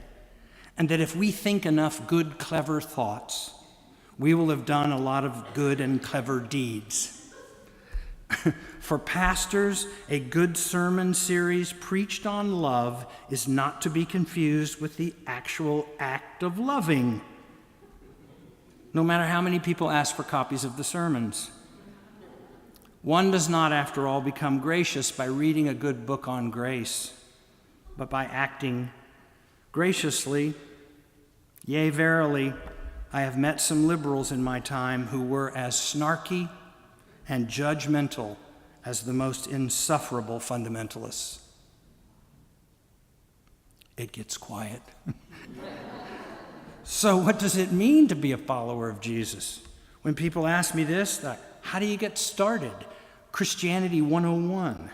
and that if we think enough good, clever thoughts, we will have done a lot of good and clever deeds. For pastors, a good sermon series preached on love is not to be confused with the actual act of loving, no matter how many people ask for copies of the sermons. One does not, after all, become gracious by reading a good book on grace, but by acting graciously. Yea, verily, I have met some liberals in my time who were as snarky and judgmental as the most insufferable fundamentalists. It gets quiet. So what does it mean to be a follower of Jesus? When people ask me this, like, how do you get started? Christianity 101.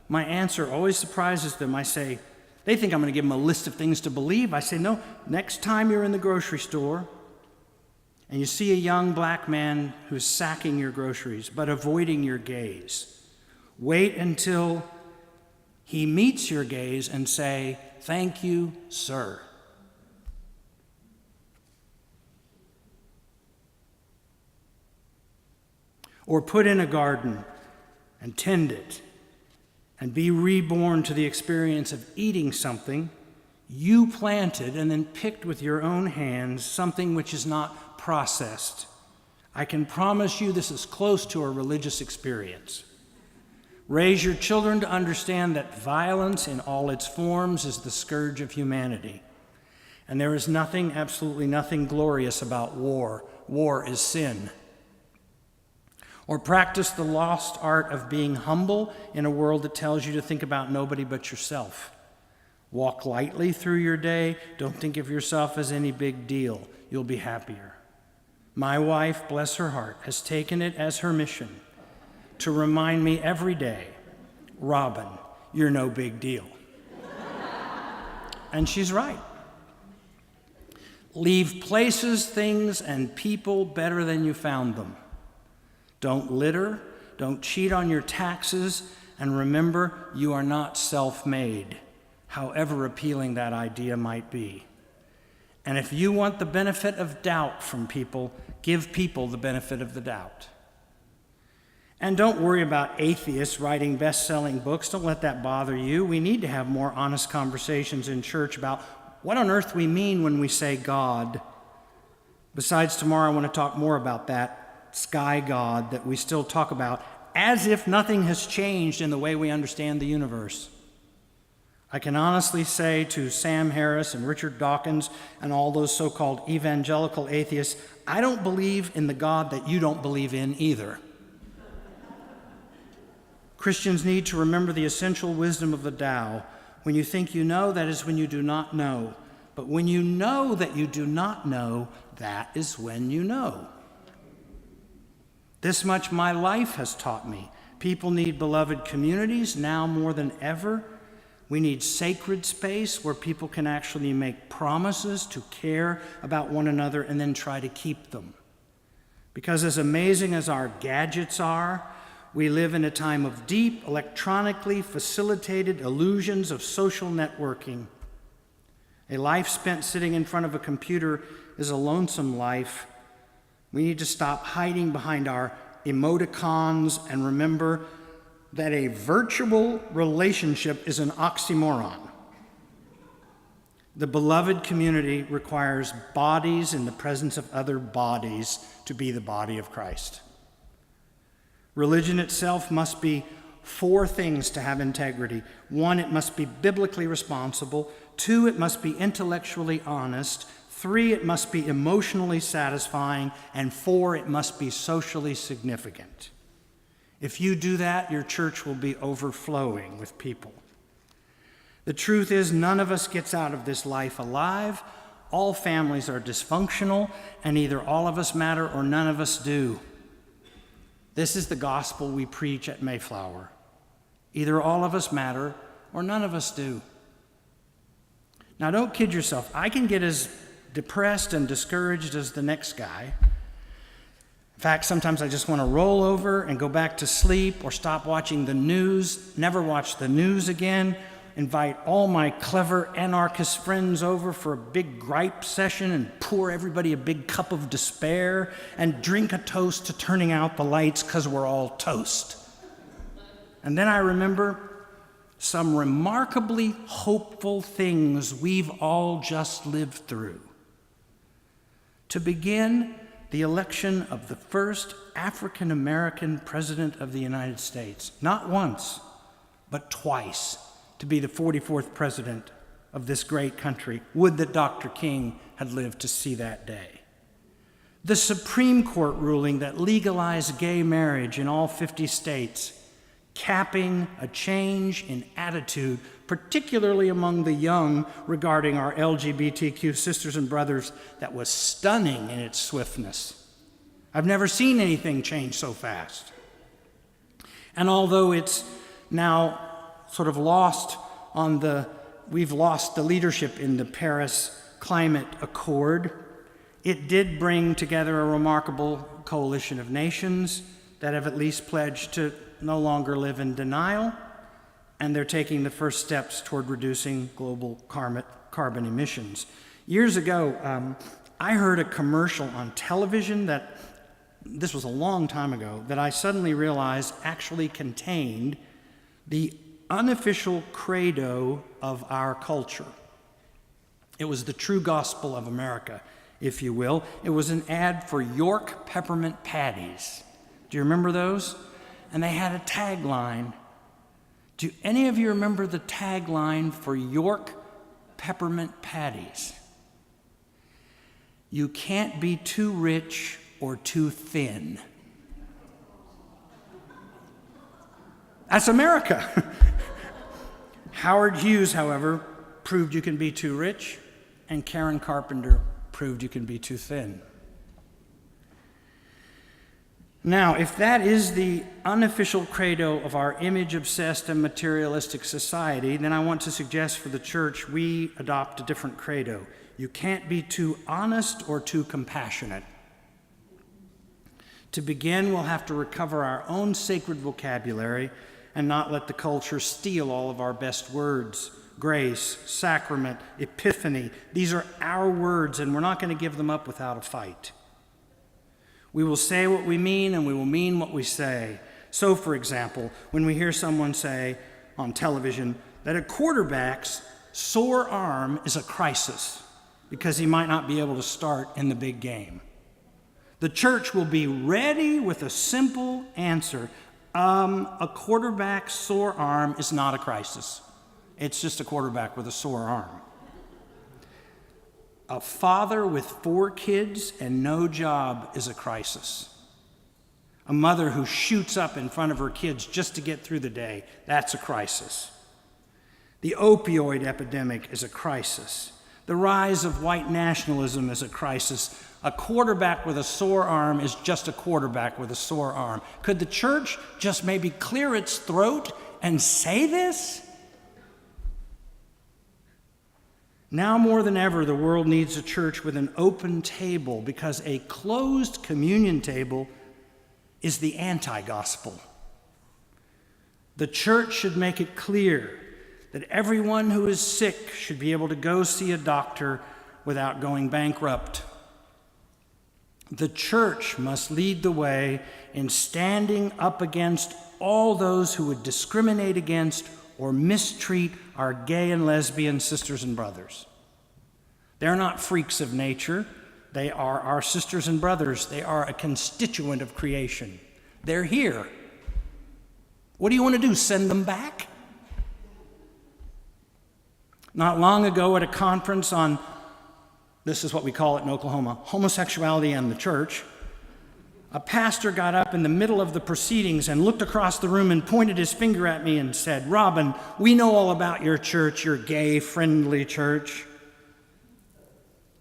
My answer always surprises them. I say, they think I'm going to give them a list of things to believe. I say, no, next time you're in the grocery store and you see a young black man who's sacking your groceries but avoiding your gaze, wait until he meets your gaze and say, thank you, sir. Or put in a garden and tend it and be reborn to the experience of eating something you planted and then picked with your own hands, something which is not processed. I can promise you this is close to a religious experience. Raise your children to understand that violence in all its forms is the scourge of humanity. And there is nothing, absolutely nothing glorious about war. War is sin. Or practice the lost art of being humble in a world that tells you to think about nobody but yourself. Walk lightly through your day. Don't think of yourself as any big deal. You'll be happier. My wife, bless her heart, has taken it as her mission to remind me every day, Robin, you're no big deal. And she's right. Leave places, things, and people better than you found them. Don't litter, don't cheat on your taxes, and remember, you are not self-made, however appealing that idea might be. And if you want the benefit of doubt from people, give people the benefit of the doubt. And don't worry about atheists writing best-selling books. Don't let that bother you. We need to have more honest conversations in church about what on earth we mean when we say God. Besides, tomorrow I want to talk more about that sky God that we still talk about as if nothing has changed in the way we understand the universe. I can honestly say to Sam Harris and Richard Dawkins and all those so-called evangelical atheists, I don't believe in the God that you don't believe in either. Christians need to remember the essential wisdom of the Tao. When you think you know, that is when you do not know. But when you know that you do not know, that is when you know. This much my life has taught me. People need beloved communities now more than ever. We need sacred space where people can actually make promises to care about one another and then try to keep them. Because as amazing as our gadgets are, we live in a time of deep, electronically facilitated illusions of social networking. A life spent sitting in front of a computer is a lonesome life. We need to stop hiding behind our emoticons and remember that a virtual relationship is an oxymoron. The beloved community requires bodies in the presence of other bodies to be the body of Christ. Religion itself must be four things to have integrity. 1, it must be biblically responsible. 2, it must be intellectually honest. 3, it must be emotionally satisfying. And 4, it must be socially significant. If you do that, your church will be overflowing with people. The truth is, none of us gets out of this life alive. All families are dysfunctional, and either all of us matter or none of us do. This is the gospel we preach at Mayflower. Either all of us matter or none of us do. Now, don't kid yourself. I can get as depressed and discouraged as the next guy. In fact, sometimes I just want to roll over and go back to sleep or stop watching the news, never watch the news again, invite all my clever anarchist friends over for a big gripe session and pour everybody a big cup of despair and drink a toast to turning out the lights because we're all toast. And then I remember some remarkably hopeful things we've all just lived through. To begin, the election of the first African American president of the United States, not once, but twice, to be the 44th president of this great country. Would that Dr. King had lived to see that day. The Supreme Court ruling that legalized gay marriage in all 50 states, capping a change in attitude, particularly among the young, regarding our LGBTQ sisters and brothers, that was stunning in its swiftness. I've never seen anything change so fast. And although it's now sort of we've lost the leadership in the Paris Climate Accord, it did bring together a remarkable coalition of nations that have at least pledged to no longer live in denial, and they're taking the first steps toward reducing global carbon emissions. Years ago, I heard a commercial on television this was a long time ago, that I suddenly realized actually contained the unofficial credo of our culture. It was the true gospel of America, if you will. It was an ad for York peppermint patties. Do you remember those? And they had a tagline. Do any of you remember the tagline for York peppermint patties? You can't be too rich or too thin. That's America. Howard Hughes, however, proved you can be too rich, and Karen Carpenter proved you can be too thin. Now, if that is the unofficial credo of our image-obsessed and materialistic society, then I want to suggest for the church we adopt a different credo. You can't be too honest or too compassionate. To begin, we'll have to recover our own sacred vocabulary and not let the culture steal all of our best words. Grace, sacrament, epiphany, these are our words, and we're not going to give them up without a fight. We will say what we mean, and we will mean what we say. So, for example, when we hear someone say on television that a quarterback's sore arm is a crisis because he might not be able to start in the big game, the church will be ready with a simple answer. A quarterback's sore arm is not a crisis. It's just a quarterback with a sore arm. A father with 4 kids and no job is a crisis. A mother who shoots up in front of her kids just to get through the day, that's a crisis. The opioid epidemic is a crisis. The rise of white nationalism is a crisis. A quarterback with a sore arm is just a quarterback with a sore arm. Could the church just maybe clear its throat and say this? Now more than ever, the world needs a church with an open table, because a closed communion table is the anti-gospel. The church should make it clear that everyone who is sick should be able to go see a doctor without going bankrupt. The church must lead the way in standing up against all those who would discriminate against or mistreat our gay and lesbian sisters and brothers. They're not freaks of nature. They are our sisters and brothers. They are a constituent of creation. They're here. What do you want to do, send them back? Not long ago at a conference on, this is what we call it in Oklahoma, homosexuality and the church, a pastor got up in the middle of the proceedings and looked across the room and pointed his finger at me and said, "Robin, we know all about your church, your gay, friendly church."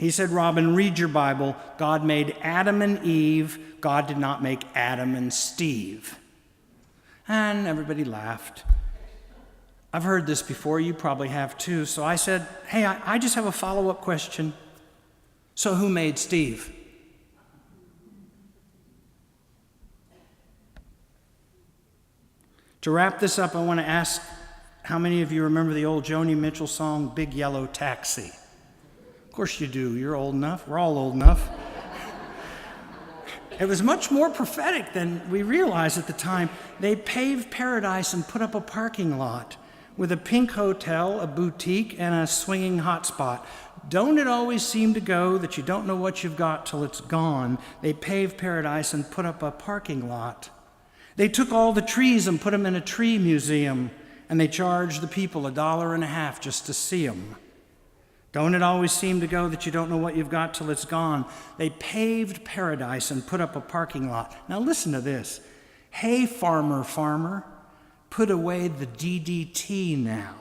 He said, Robin, read your Bible. God made Adam and Eve. God did not make Adam and Steve. And everybody laughed. I've heard this before. You probably have too. So I said, hey, I just have a follow-up question. So who made Steve? To wrap this up, I want to ask how many of you remember the old Joni Mitchell song, Big Yellow Taxi? Of course you do. You're old enough. We're all old enough. It was much more prophetic than we realized at the time. They paved paradise and put up a parking lot with a pink hotel, a boutique, and a swinging hotspot. Don't it always seem to go that you don't know what you've got till it's gone? They paved paradise and put up a parking lot. They took all the trees and put them in a tree museum, and they charged the people $1.50 just to see them. Don't it always seem to go that you don't know what you've got till it's gone? They paved paradise and put up a parking lot. Now listen to this. Hey, farmer, farmer, put away the DDT now.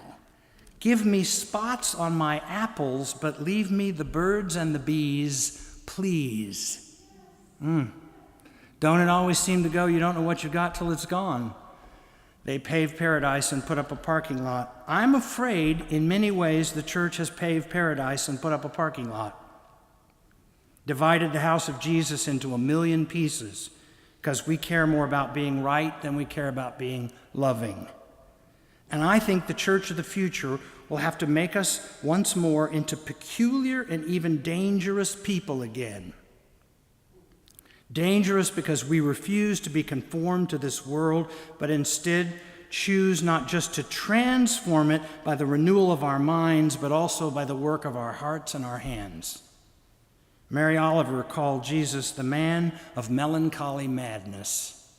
Give me spots on my apples, but leave me the birds and the bees, please. Don't it always seem to go, you don't know what you got till it's gone? They paved paradise and put up a parking lot. I'm afraid, in many ways, the church has paved paradise and put up a parking lot. Divided the house of Jesus into a million pieces because we care more about being right than we care about being loving. And I think the church of the future will have to make us once more into peculiar and even dangerous people again. Dangerous because we refuse to be conformed to this world, but instead choose not just to transform it by the renewal of our minds, but also by the work of our hearts and our hands. Mary Oliver called Jesus the man of melancholy madness.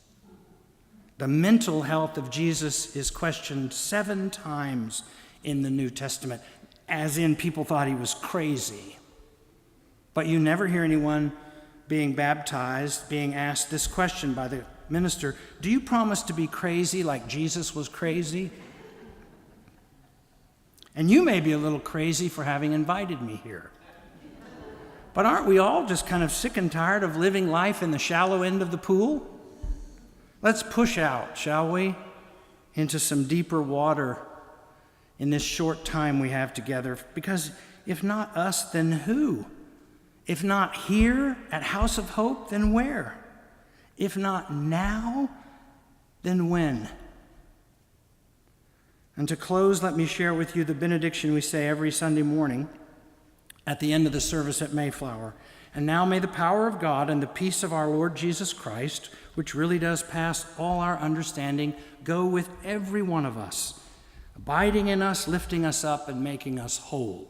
The mental health of Jesus is questioned 7 times in the New Testament, as in people thought he was crazy. But you never hear anyone being baptized, being asked this question by the minister, do you promise to be crazy like Jesus was crazy? And you may be a little crazy for having invited me here. But aren't we all just kind of sick and tired of living life in the shallow end of the pool? Let's push out, shall we, into some deeper water in this short time we have together. Because if not us, then who? If not here at House of Hope, then where? If not now, then when? And to close, let me share with you the benediction we say every Sunday morning at the end of the service at Mayflower. And now may the power of God and the peace of our Lord Jesus Christ, which really does pass all our understanding, go with every one of us, abiding in us, lifting us up, and making us whole.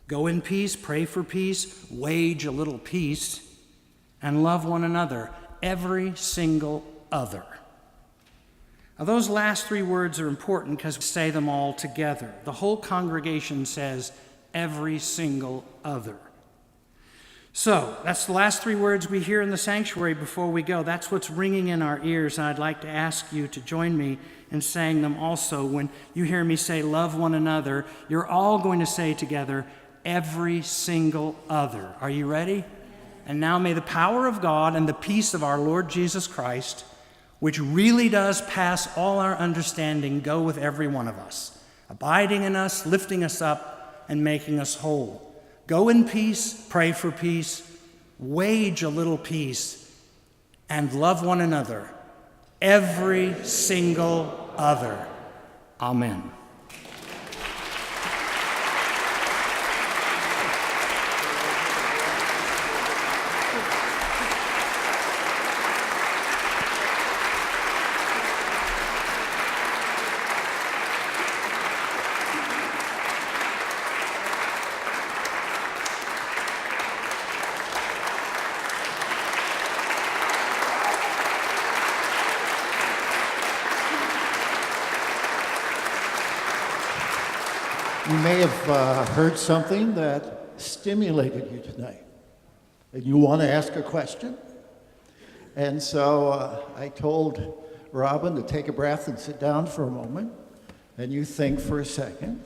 Go in peace, pray for peace, wage a little peace, and love one another, every single other. Now, those last 3 words are important because we say them all together. The whole congregation says, every single other. So, that's the last 3 words we hear in the sanctuary before we go. That's what's ringing in our ears, and I'd like to ask you to join me in saying them also. When you hear me say, love one another, you're all going to say together, every single other. Are you ready? And now may the power of God and the peace of our Lord Jesus Christ, which really does pass all our understanding, go with every one of us, abiding in us, lifting us up, and making us whole. Go in peace, pray for peace, wage a little peace, and love one another, every single other. Amen. You may have heard something that stimulated you tonight, and you want to ask a question. And so I told Robin to take a breath and sit down for a moment, and you think for a second.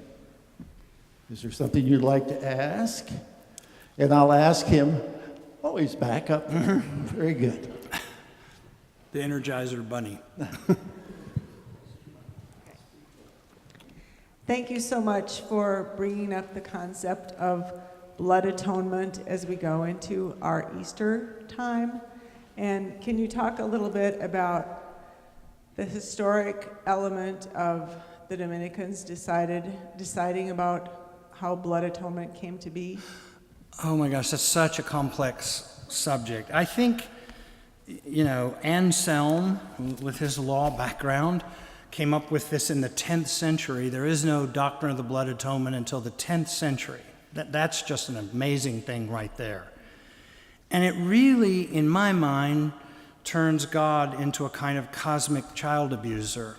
Is there something you'd like to ask? And I'll ask him, oh, he's back up there. Very good. The Energizer Bunny. Thank you so much for bringing up the concept of blood atonement as we go into our Easter time. And can you talk a little bit about the historic element of the Dominicans deciding about how blood atonement came to be? Oh my gosh, that's such a complex subject. I think, Anselm, with his law background, came up with this in the 10th century. There is no doctrine of the blood atonement until the 10th century. That's just an amazing thing right there. And it really, in my mind, turns God into a kind of cosmic child abuser.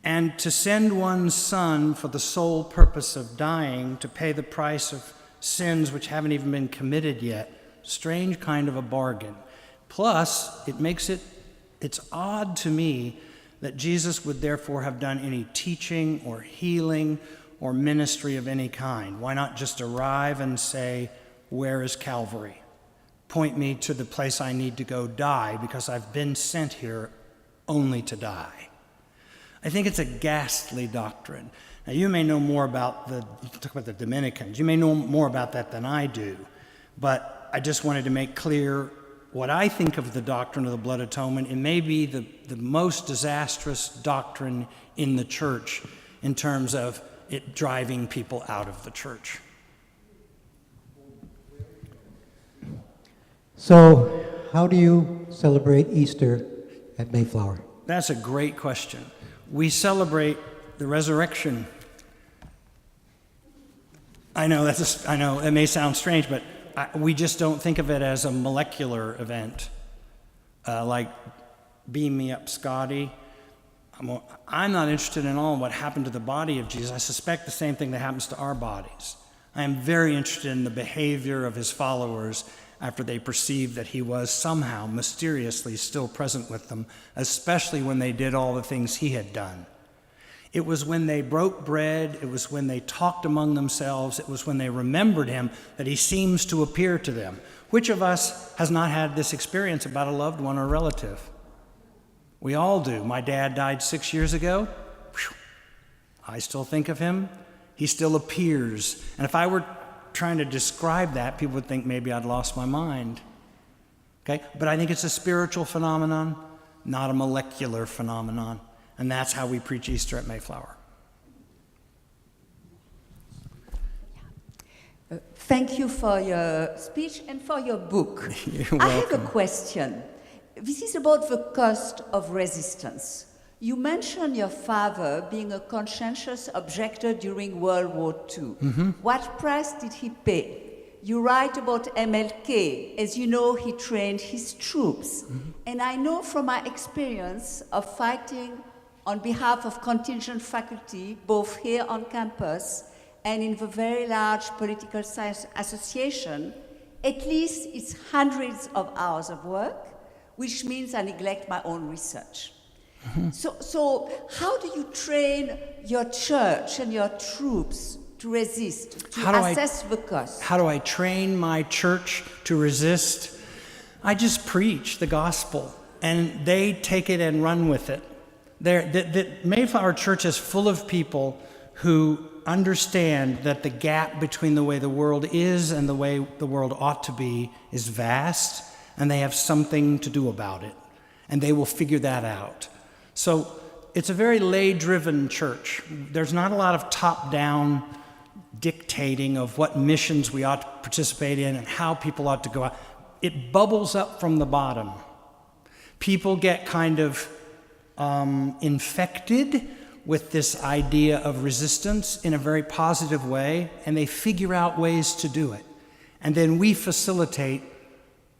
And to send one's son for the sole purpose of dying to pay the price of sins which haven't even been committed yet, strange kind of a bargain. Plus, it's odd to me that Jesus would therefore have done any teaching or healing or ministry of any kind. Why not just arrive and say, where is Calvary? Point me to the place I need to go die because I've been sent here only to die. I think it's a ghastly doctrine. Now, you may know more about the Dominicans. You may know more about that than I do. But I just wanted to make clear what I think of the doctrine of the blood atonement. It may be the most disastrous doctrine in the church in terms of it driving people out of the church. So, how do you celebrate Easter at Mayflower? That's a great question. We celebrate the resurrection. I know it may sound strange, but we just don't think of it as a molecular event, like beam me up, Scotty. I'm not interested at all in what happened to the body of Jesus. I suspect the same thing that happens to our bodies. I am very interested in the behavior of his followers after they perceived that he was somehow mysteriously still present with them, especially when they did all the things he had done. It was when they broke bread, it was when they talked among themselves, it was when they remembered him that he seems to appear to them. Which of us has not had this experience about a loved one or relative? We all do. My dad died 6 years ago. Whew. I still think of him. He still appears. And if I were trying to describe that, people would think maybe I'd lost my mind. Okay? But I think it's a spiritual phenomenon, not a molecular phenomenon. And that's how we preach Easter at Mayflower. Thank you for your speech and for your book. You're I have welcome. a question. This is about the cost of resistance. You mentioned your father being a conscientious objector during World War II. Mm-hmm. What price did he pay? You write about MLK. As you know, he trained his troops. Mm-hmm. And I know from my experience of fighting on behalf of contingent faculty, both here on campus and in the very large political science association, at least it's hundreds of hours of work, which means I neglect my own research. Mm-hmm. So how do you train your church and your troops to resist, to assess the cost? How do I train my church to resist? I just preach the gospel, and they take it and run with it. The Mayflower Church is full of people who understand that the gap between the way the world is and the way the world ought to be is vast, and they have something to do about it, and they will figure that out. So it's a very lay-driven church. There's not a lot of top-down dictating of what missions we ought to participate in and how people ought to go out. It bubbles up from the bottom. People get kind of infected with this idea of resistance in a very positive way, and they figure out ways to do it. And then we facilitate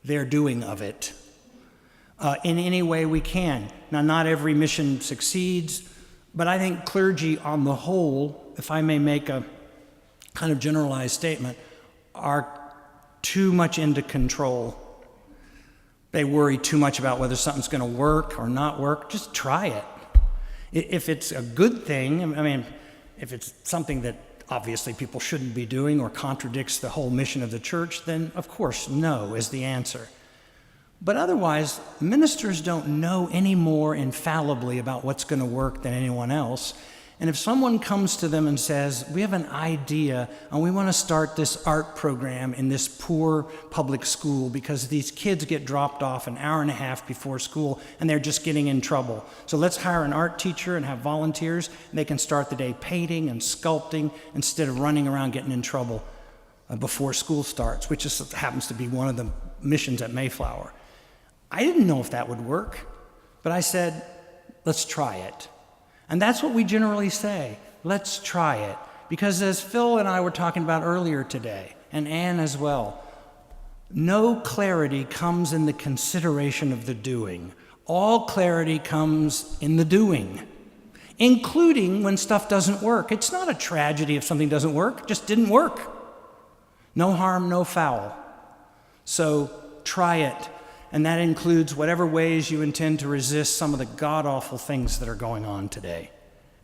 their doing of it in any way we can. Now, not every mission succeeds, but I think clergy on the whole, if I may make a kind of generalized statement, are too much into control. They worry too much about whether something's going to work or not work. Just try it. If it's a good thing, I mean, if it's something that obviously people shouldn't be doing or contradicts the whole mission of the church, then of course no is the answer. But otherwise, ministers don't know any more infallibly about what's going to work than anyone else. And if someone comes to them and says, we have an idea and we want to start this art program in this poor public school because these kids get dropped off an hour and a half before school and they're just getting in trouble. So let's hire an art teacher and have volunteers, and they can start the day painting and sculpting instead of running around getting in trouble before school starts, which just happens to be one of the missions at Mayflower. I didn't know if that would work, but I said, let's try it. And that's what we generally say, let's try it. Because as Phil and I were talking about earlier today, and Anne as well, no clarity comes in the consideration of the doing. All clarity comes in the doing, including when stuff doesn't work. It's not a tragedy if something doesn't work, it just didn't work. No harm, no foul. So try it. And that includes whatever ways you intend to resist some of the god-awful things that are going on today.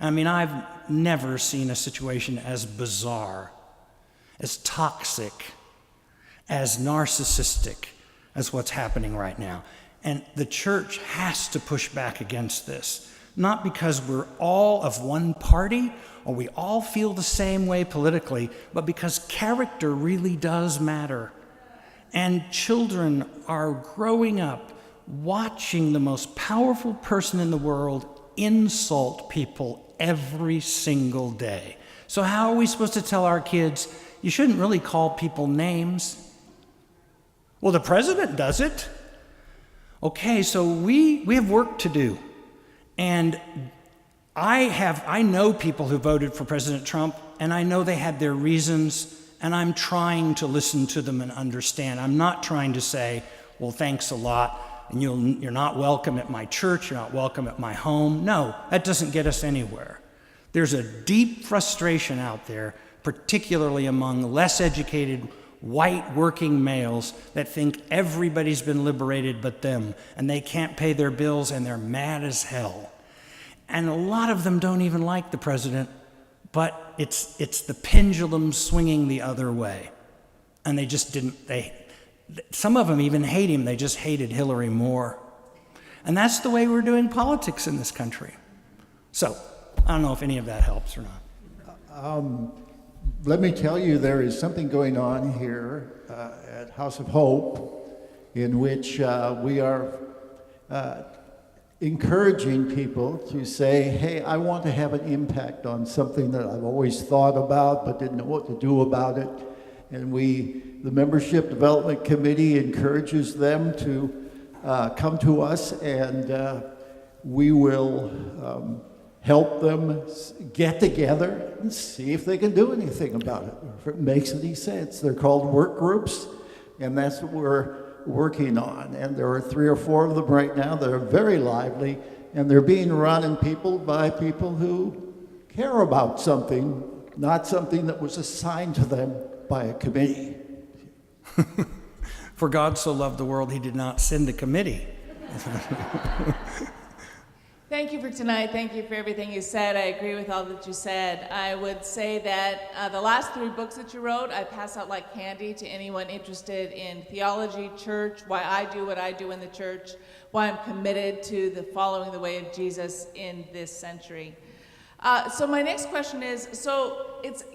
I mean, I've never seen a situation as bizarre, as toxic, as narcissistic as what's happening right now. And the church has to push back against this, not because we're all of one party or we all feel the same way politically, but because character really does matter. And children are growing up watching the most powerful person in the world insult people every single day. So how are we supposed to tell our kids, you shouldn't really call people names? Well, the president does it. Okay, so we have work to do. And I know people who voted for President Trump, and I know they had their reasons, and I'm trying to listen to them and understand. I'm not trying to say, well, thanks a lot, and you're not welcome at my church, you're not welcome at my home. No, that doesn't get us anywhere. There's a deep frustration out there, particularly among less educated, white working males that think everybody's been liberated but them, and they can't pay their bills and they're mad as hell. And a lot of them don't even like the president, but it's the pendulum swinging the other way. And some of them even hate him, they just hated Hillary more. And that's the way we're doing politics in this country. So, I don't know if any of that helps or not. Let me tell you, there is something going on here at House of Hope in which we are encouraging people to say, hey, I want to have an impact on something that I've always thought about but didn't know what to do about it. And the Membership Development Committee encourages them to come to us, and we will help them get together and see if they can do anything about it, or if it makes any sense. They're called work groups, and that's what we're working on. And there are 3 or 4 of them right now that are very lively, and they're being run by people who care about something, not something that was assigned to them by a committee. For God so loved the world, he did not send a committee. Thank you for tonight. Thank you for everything you said. I agree with all that you said. I would say that the last 3 books that you wrote, I pass out like candy to anyone interested in theology, church, why I do what I do in the church, why I'm committed to following the way of Jesus in this century. So my next question is,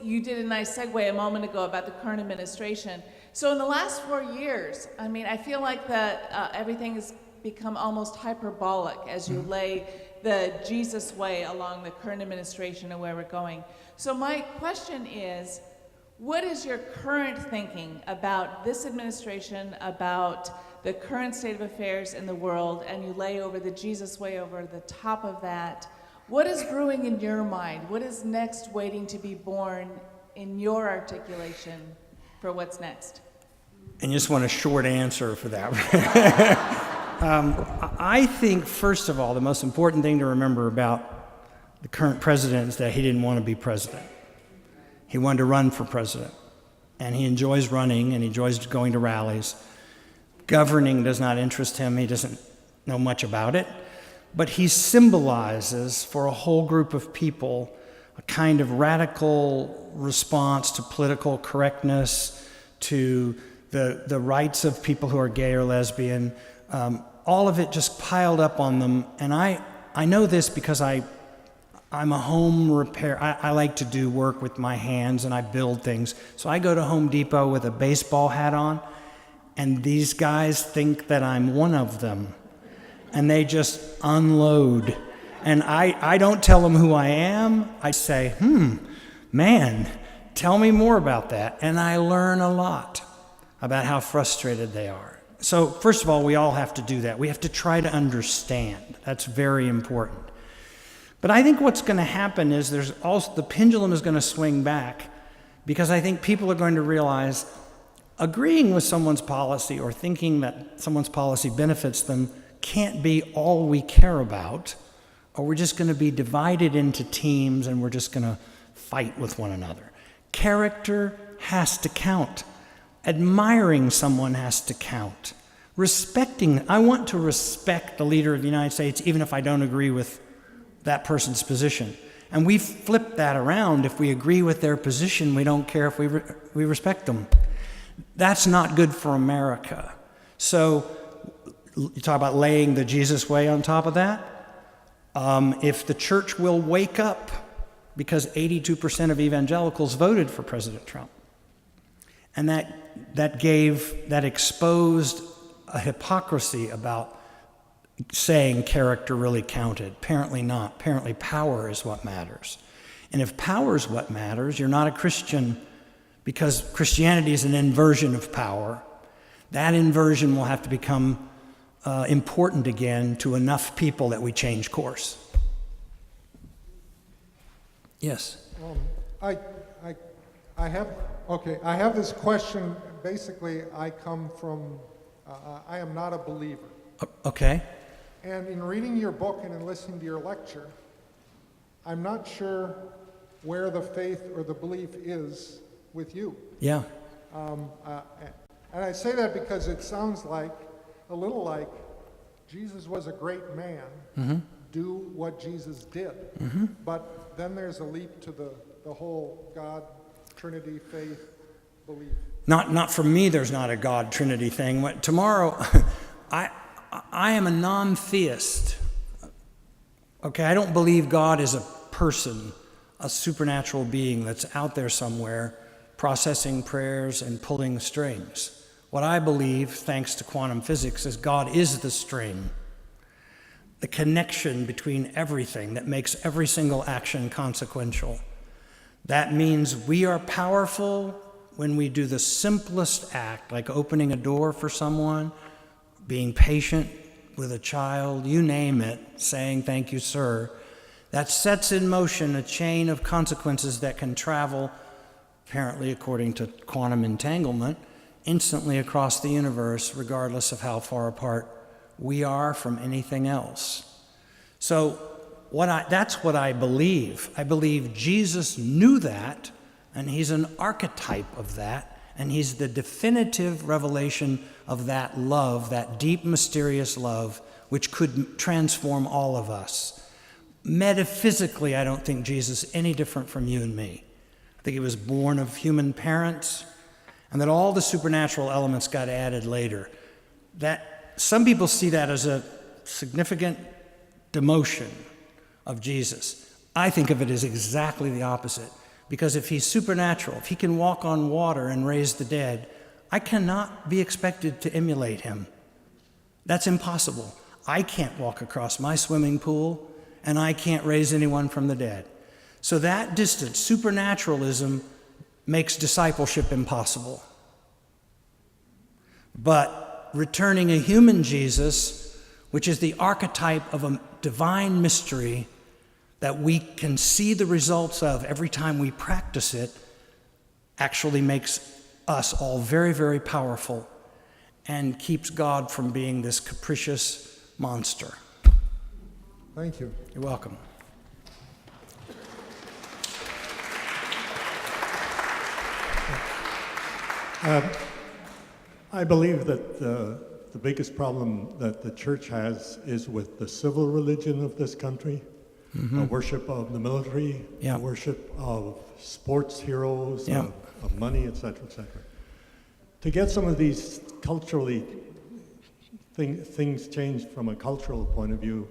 you did a nice segue a moment ago about the current administration. So in the last 4 years, I mean, I feel like that everything has become almost hyperbolic as you lay the Jesus way along the current administration and where we're going. So my question is, what is your current thinking about this administration, about the current state of affairs in the world, and you lay over the Jesus way over the top of that? What is brewing in your mind? What is next waiting to be born in your articulation for what's next? And you just want a short answer for that. I think, first of all, the most important thing to remember about the current president is that he didn't want to be president. He wanted to run for president. And he enjoys running, and he enjoys going to rallies. Governing does not interest him. He doesn't know much about it. But he symbolizes for a whole group of people kind of radical response to political correctness, to the rights of people who are gay or lesbian. All of it just piled up on them. And I know this because I'm a home repair. I like to do work with my hands, and I build things. So I go to Home Depot with a baseball hat on, and these guys think that I'm one of them. And they just unload. And I don't tell them who I am. I say, man, tell me more about that. And I learn a lot about how frustrated they are. So first of all, we all have to do that. We have to try to understand. That's very important. But I think what's going to happen is the pendulum is going to swing back, because I think people are going to realize agreeing with someone's policy or thinking that someone's policy benefits them can't be all we care about, or we're just going to be divided into teams and we're just going to fight with one another. Character has to count. Admiring someone has to count. I want to respect the leader of the United States even if I don't agree with that person's position. And we flip that around. If we agree with their position, we don't care if we respect them. That's not good for America. So you talk about laying the Jesus way on top of that. If the church will wake up, because 82% of evangelicals voted for President Trump, and that exposed a hypocrisy about saying character really counted. Apparently not. Apparently power is what matters. And if power is what matters, you're not a Christian, because Christianity is an inversion of power. That inversion will have to become important again to enough people that we change course. Yes. I have this question. Basically, I am not a believer. Okay. And in reading your book and in listening to your lecture, I'm not sure where the faith or the belief is with you. Yeah. And I say that because it sounds a little like Jesus was a great man, do what Jesus did. But then there's a leap to the whole God, Trinity, faith, belief. Not for me, there's not a God Trinity thing. Tomorrow, I am a non-theist. Okay, I don't believe God is a person, a supernatural being that's out there somewhere processing prayers and pulling strings. What I believe, thanks to quantum physics, is God is the string, the connection between everything that makes every single action consequential. That means we are powerful when we do the simplest act, like opening a door for someone, being patient with a child, you name it, saying thank you, sir. That sets in motion a chain of consequences that can travel, apparently according to quantum entanglement, instantly across the universe, regardless of how far apart we are from anything else. So that's what I believe. I believe Jesus knew that, and he's an archetype of that, and he's the definitive revelation of that love, that deep, mysterious love, which could transform all of us. Metaphysically, I don't think Jesus is any different from you and me. I think he was born of human parents, and that all the supernatural elements got added later. That some people see that as a significant demotion of Jesus. I think of it as exactly the opposite, because if he's supernatural, if he can walk on water and raise the dead, I cannot be expected to emulate him. That's impossible. I can't walk across my swimming pool, and I can't raise anyone from the dead. So that distance, supernaturalism, makes discipleship impossible. But returning a human Jesus, which is the archetype of a divine mystery that we can see the results of every time we practice it, actually makes us all very, very powerful and keeps God from being this capricious monster. Thank you. You're welcome. I believe that the biggest problem that the church has is with the civil religion of this country. a worship of the military, Yeah. a worship of sports heroes, Yeah. of money, etc., etc. To get some of these culturally things changed from a cultural point of view,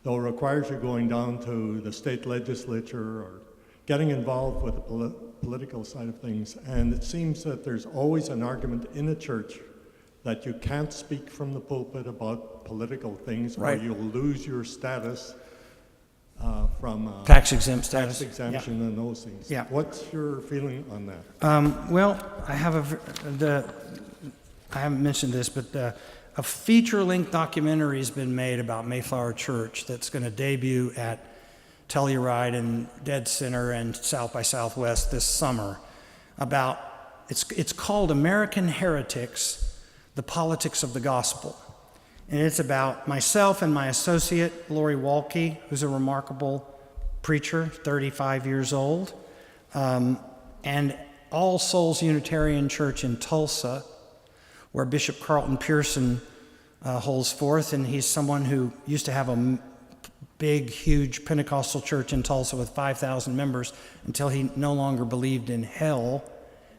though requires you going down to the state legislature or getting involved with the political side of things. And it seems that there's always an argument in a church that you can't speak from the pulpit about political things, Right. or you'll lose your status from Tax exempt status. tax exemption and those things. Yeah. What's your feeling on that? Well, I haven't mentioned this, but a feature-length documentary has been made about Mayflower Church that's going to debut at Telluride and Dead Center and South by Southwest this summer. It's called American Heretics: The Politics of the Gospel. And it's about myself and my associate, Lori Walke, who's a remarkable preacher, 35 years old, and All Souls Unitarian Church in Tulsa, where Bishop Carlton Pearson holds forth. And he's someone who used to have a big, huge Pentecostal church in Tulsa with 5,000 members until he no longer believed in hell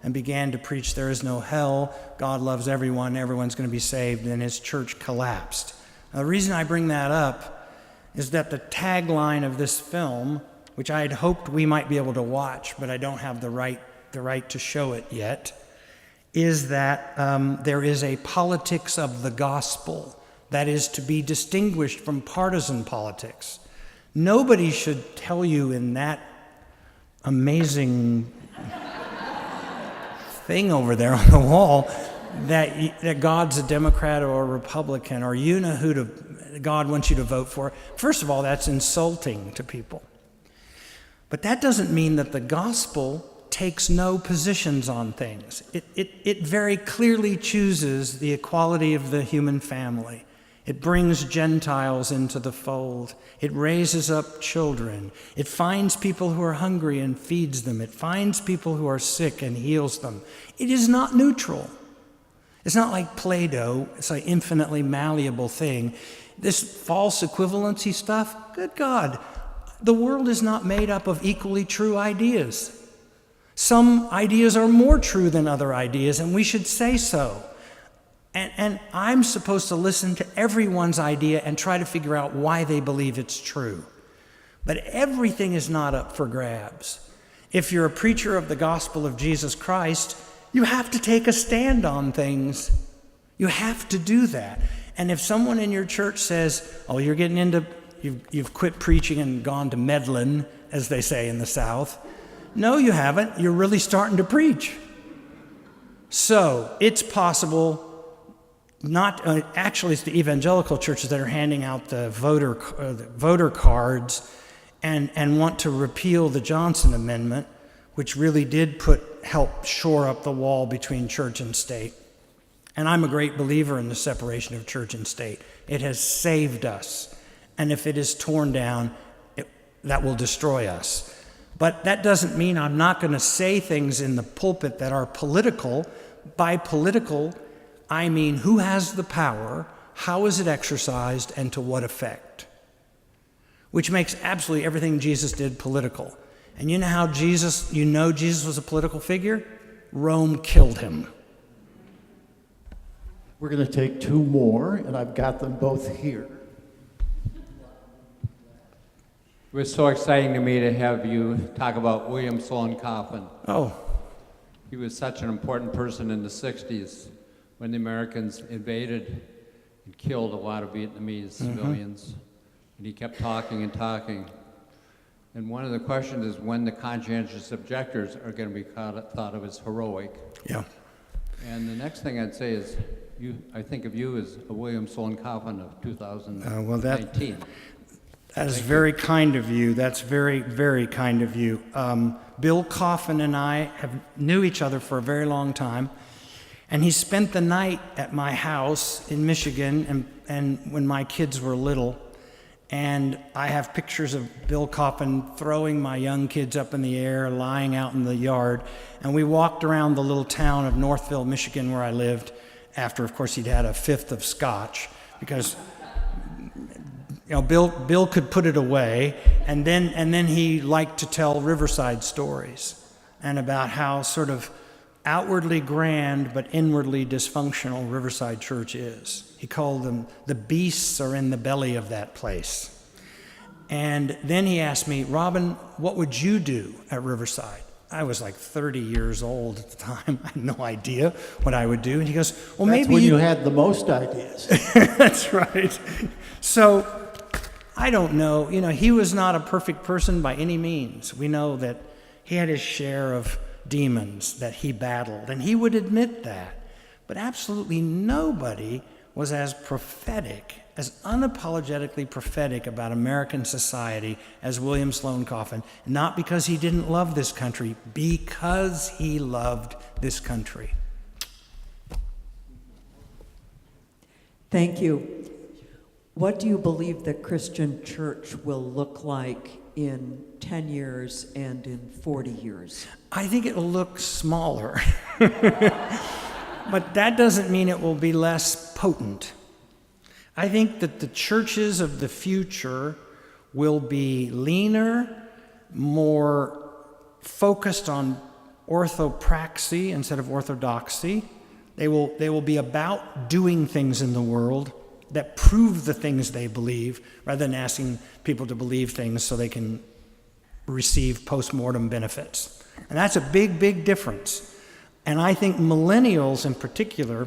and began to preach there is no hell, God loves everyone, everyone's going to be saved, and his church collapsed. Now, the reason I bring that up is that the tagline of this film, which I had hoped we might be able to watch, but I don't have the right to show it yet, is that there is a politics of the gospel that is to be distinguished from partisan politics. Nobody should tell you in that amazing thing over there on the wall that God's a Democrat or a Republican, or you know who God wants you to vote for. First of all, that's insulting to people. But that doesn't mean that the gospel takes no positions on things. It very clearly chooses the equality of the human family. It brings Gentiles into the fold. It raises up children. It finds people who are hungry and feeds them. It finds people who are sick and heals them. It is not neutral. It's not like Play-Doh. It's an infinitely malleable thing. This false equivalency stuff, good God, the world is not made up of equally true ideas. Some ideas are more true than other ideas, and we should say so. And I'm supposed to listen to everyone's idea and try to figure out why they believe it's true. But everything is not up for grabs. If you're a preacher of the gospel of Jesus Christ, you have to take a stand on things. You have to do that. And if someone in your church says, oh, you're getting into, you've quit preaching and gone to meddling, as they say in the South. No, you haven't. You're really starting to preach. So it's possible. Actually, it's the evangelical churches that are handing out the voter cards and want to repeal the Johnson Amendment, which really did help shore up the wall between church and state. And I'm a great believer in the separation of church and state. It has saved us. And if it is torn down, that will destroy us. But that doesn't mean I'm not going to say things in the pulpit that are political. By political, I mean who has the power, how is it exercised, and to what effect. Which makes absolutely everything Jesus did political. And you know how Jesus was a political figure? Rome killed him. We're going to take two more, and I've got them both here. It was so exciting to me to have you talk about William Sloane Coffin. Oh. He was such an important person in the 60s when the Americans invaded and killed a lot of Vietnamese civilians. And he kept talking and talking. And one of the questions is when the conscientious objectors are going to be thought of as heroic. Yeah. And the next thing I'd say is, I think of you as a William Sloane Coffin of 2019. That is very kind of you. That's very, very kind of you. Bill Coffin and I knew each other for a very long time, and he spent the night at my house in Michigan and when my kids were little. And I have pictures of Bill Coffin throwing my young kids up in the air, lying out in the yard. And we walked around the little town of Northville, Michigan, where I lived, after, of course, he'd had a fifth of scotch, because Bill could put it away, and then he liked to tell Riverside stories, and about how sort of outwardly grand but inwardly dysfunctional Riverside Church is. He called them, the beasts are in the belly of that place. And then he asked me, Robin, what would you do at Riverside? I was like 30 years old at the time. I had no idea what I would do. And he goes, well, That's maybe when you had the most ideas. That's right. So I don't know. He was not a perfect person by any means. We know that he had his share of demons that he battled, and he would admit that. But absolutely nobody was as prophetic, as unapologetically prophetic about American society as William Sloane Coffin, not because he didn't love this country, because he loved this country. Thank you. What do you believe the Christian church will look like in 10 years and in 40 years? I think it will look smaller. But that doesn't mean it will be less potent. I think that the churches of the future will be leaner, more focused on orthopraxy instead of orthodoxy. They will be about doing things in the world that prove the things they believe, rather than asking people to believe things so they can receive post-mortem benefits. And that's a big, big difference. And I think millennials in particular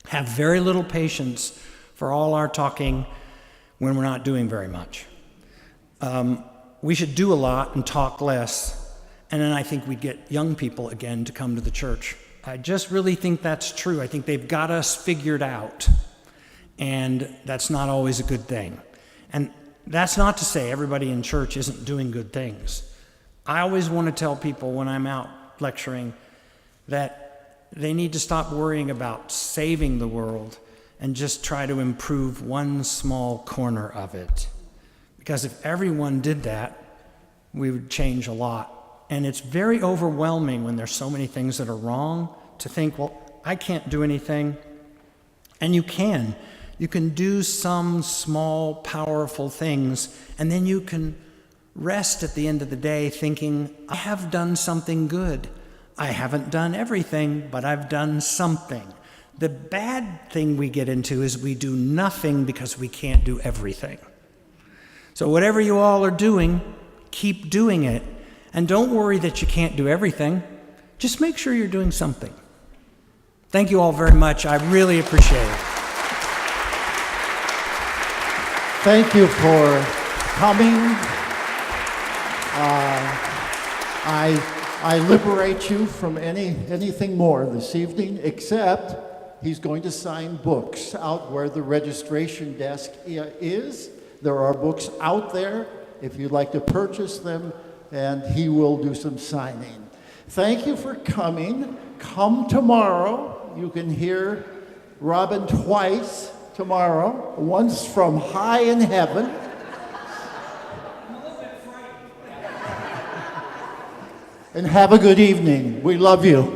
have very little patience for all our talking when we're not doing very much. We should do a lot and talk less, and then I think we'd get young people again to come to the church. I just really think that's true. I think they've got us figured out, and that's not always a good thing. And that's not to say everybody in church isn't doing good things. I always want to tell people when I'm out lecturing that they need to stop worrying about saving the world and just try to improve one small corner of it. Because if everyone did that, we would change a lot. And it's very overwhelming when there's so many things that are wrong to think, well, I can't do anything. And you can. You can do some small, powerful things, and then you can rest at the end of the day thinking, I have done something good. I haven't done everything, but I've done something. The bad thing we get into is we do nothing because we can't do everything. So whatever you all are doing, keep doing it. And don't worry that you can't do everything. Just make sure you're doing something. Thank you all very much. I really appreciate it. Thank you for coming. I liberate you from anything more this evening, except he's going to sign books out where the registration desk is. There are books out there if you'd like to purchase them, and he will do some signing. Thank you for coming. Come tomorrow. You can hear Robin twice tomorrow, once from high in heaven. And have a good evening. We love you.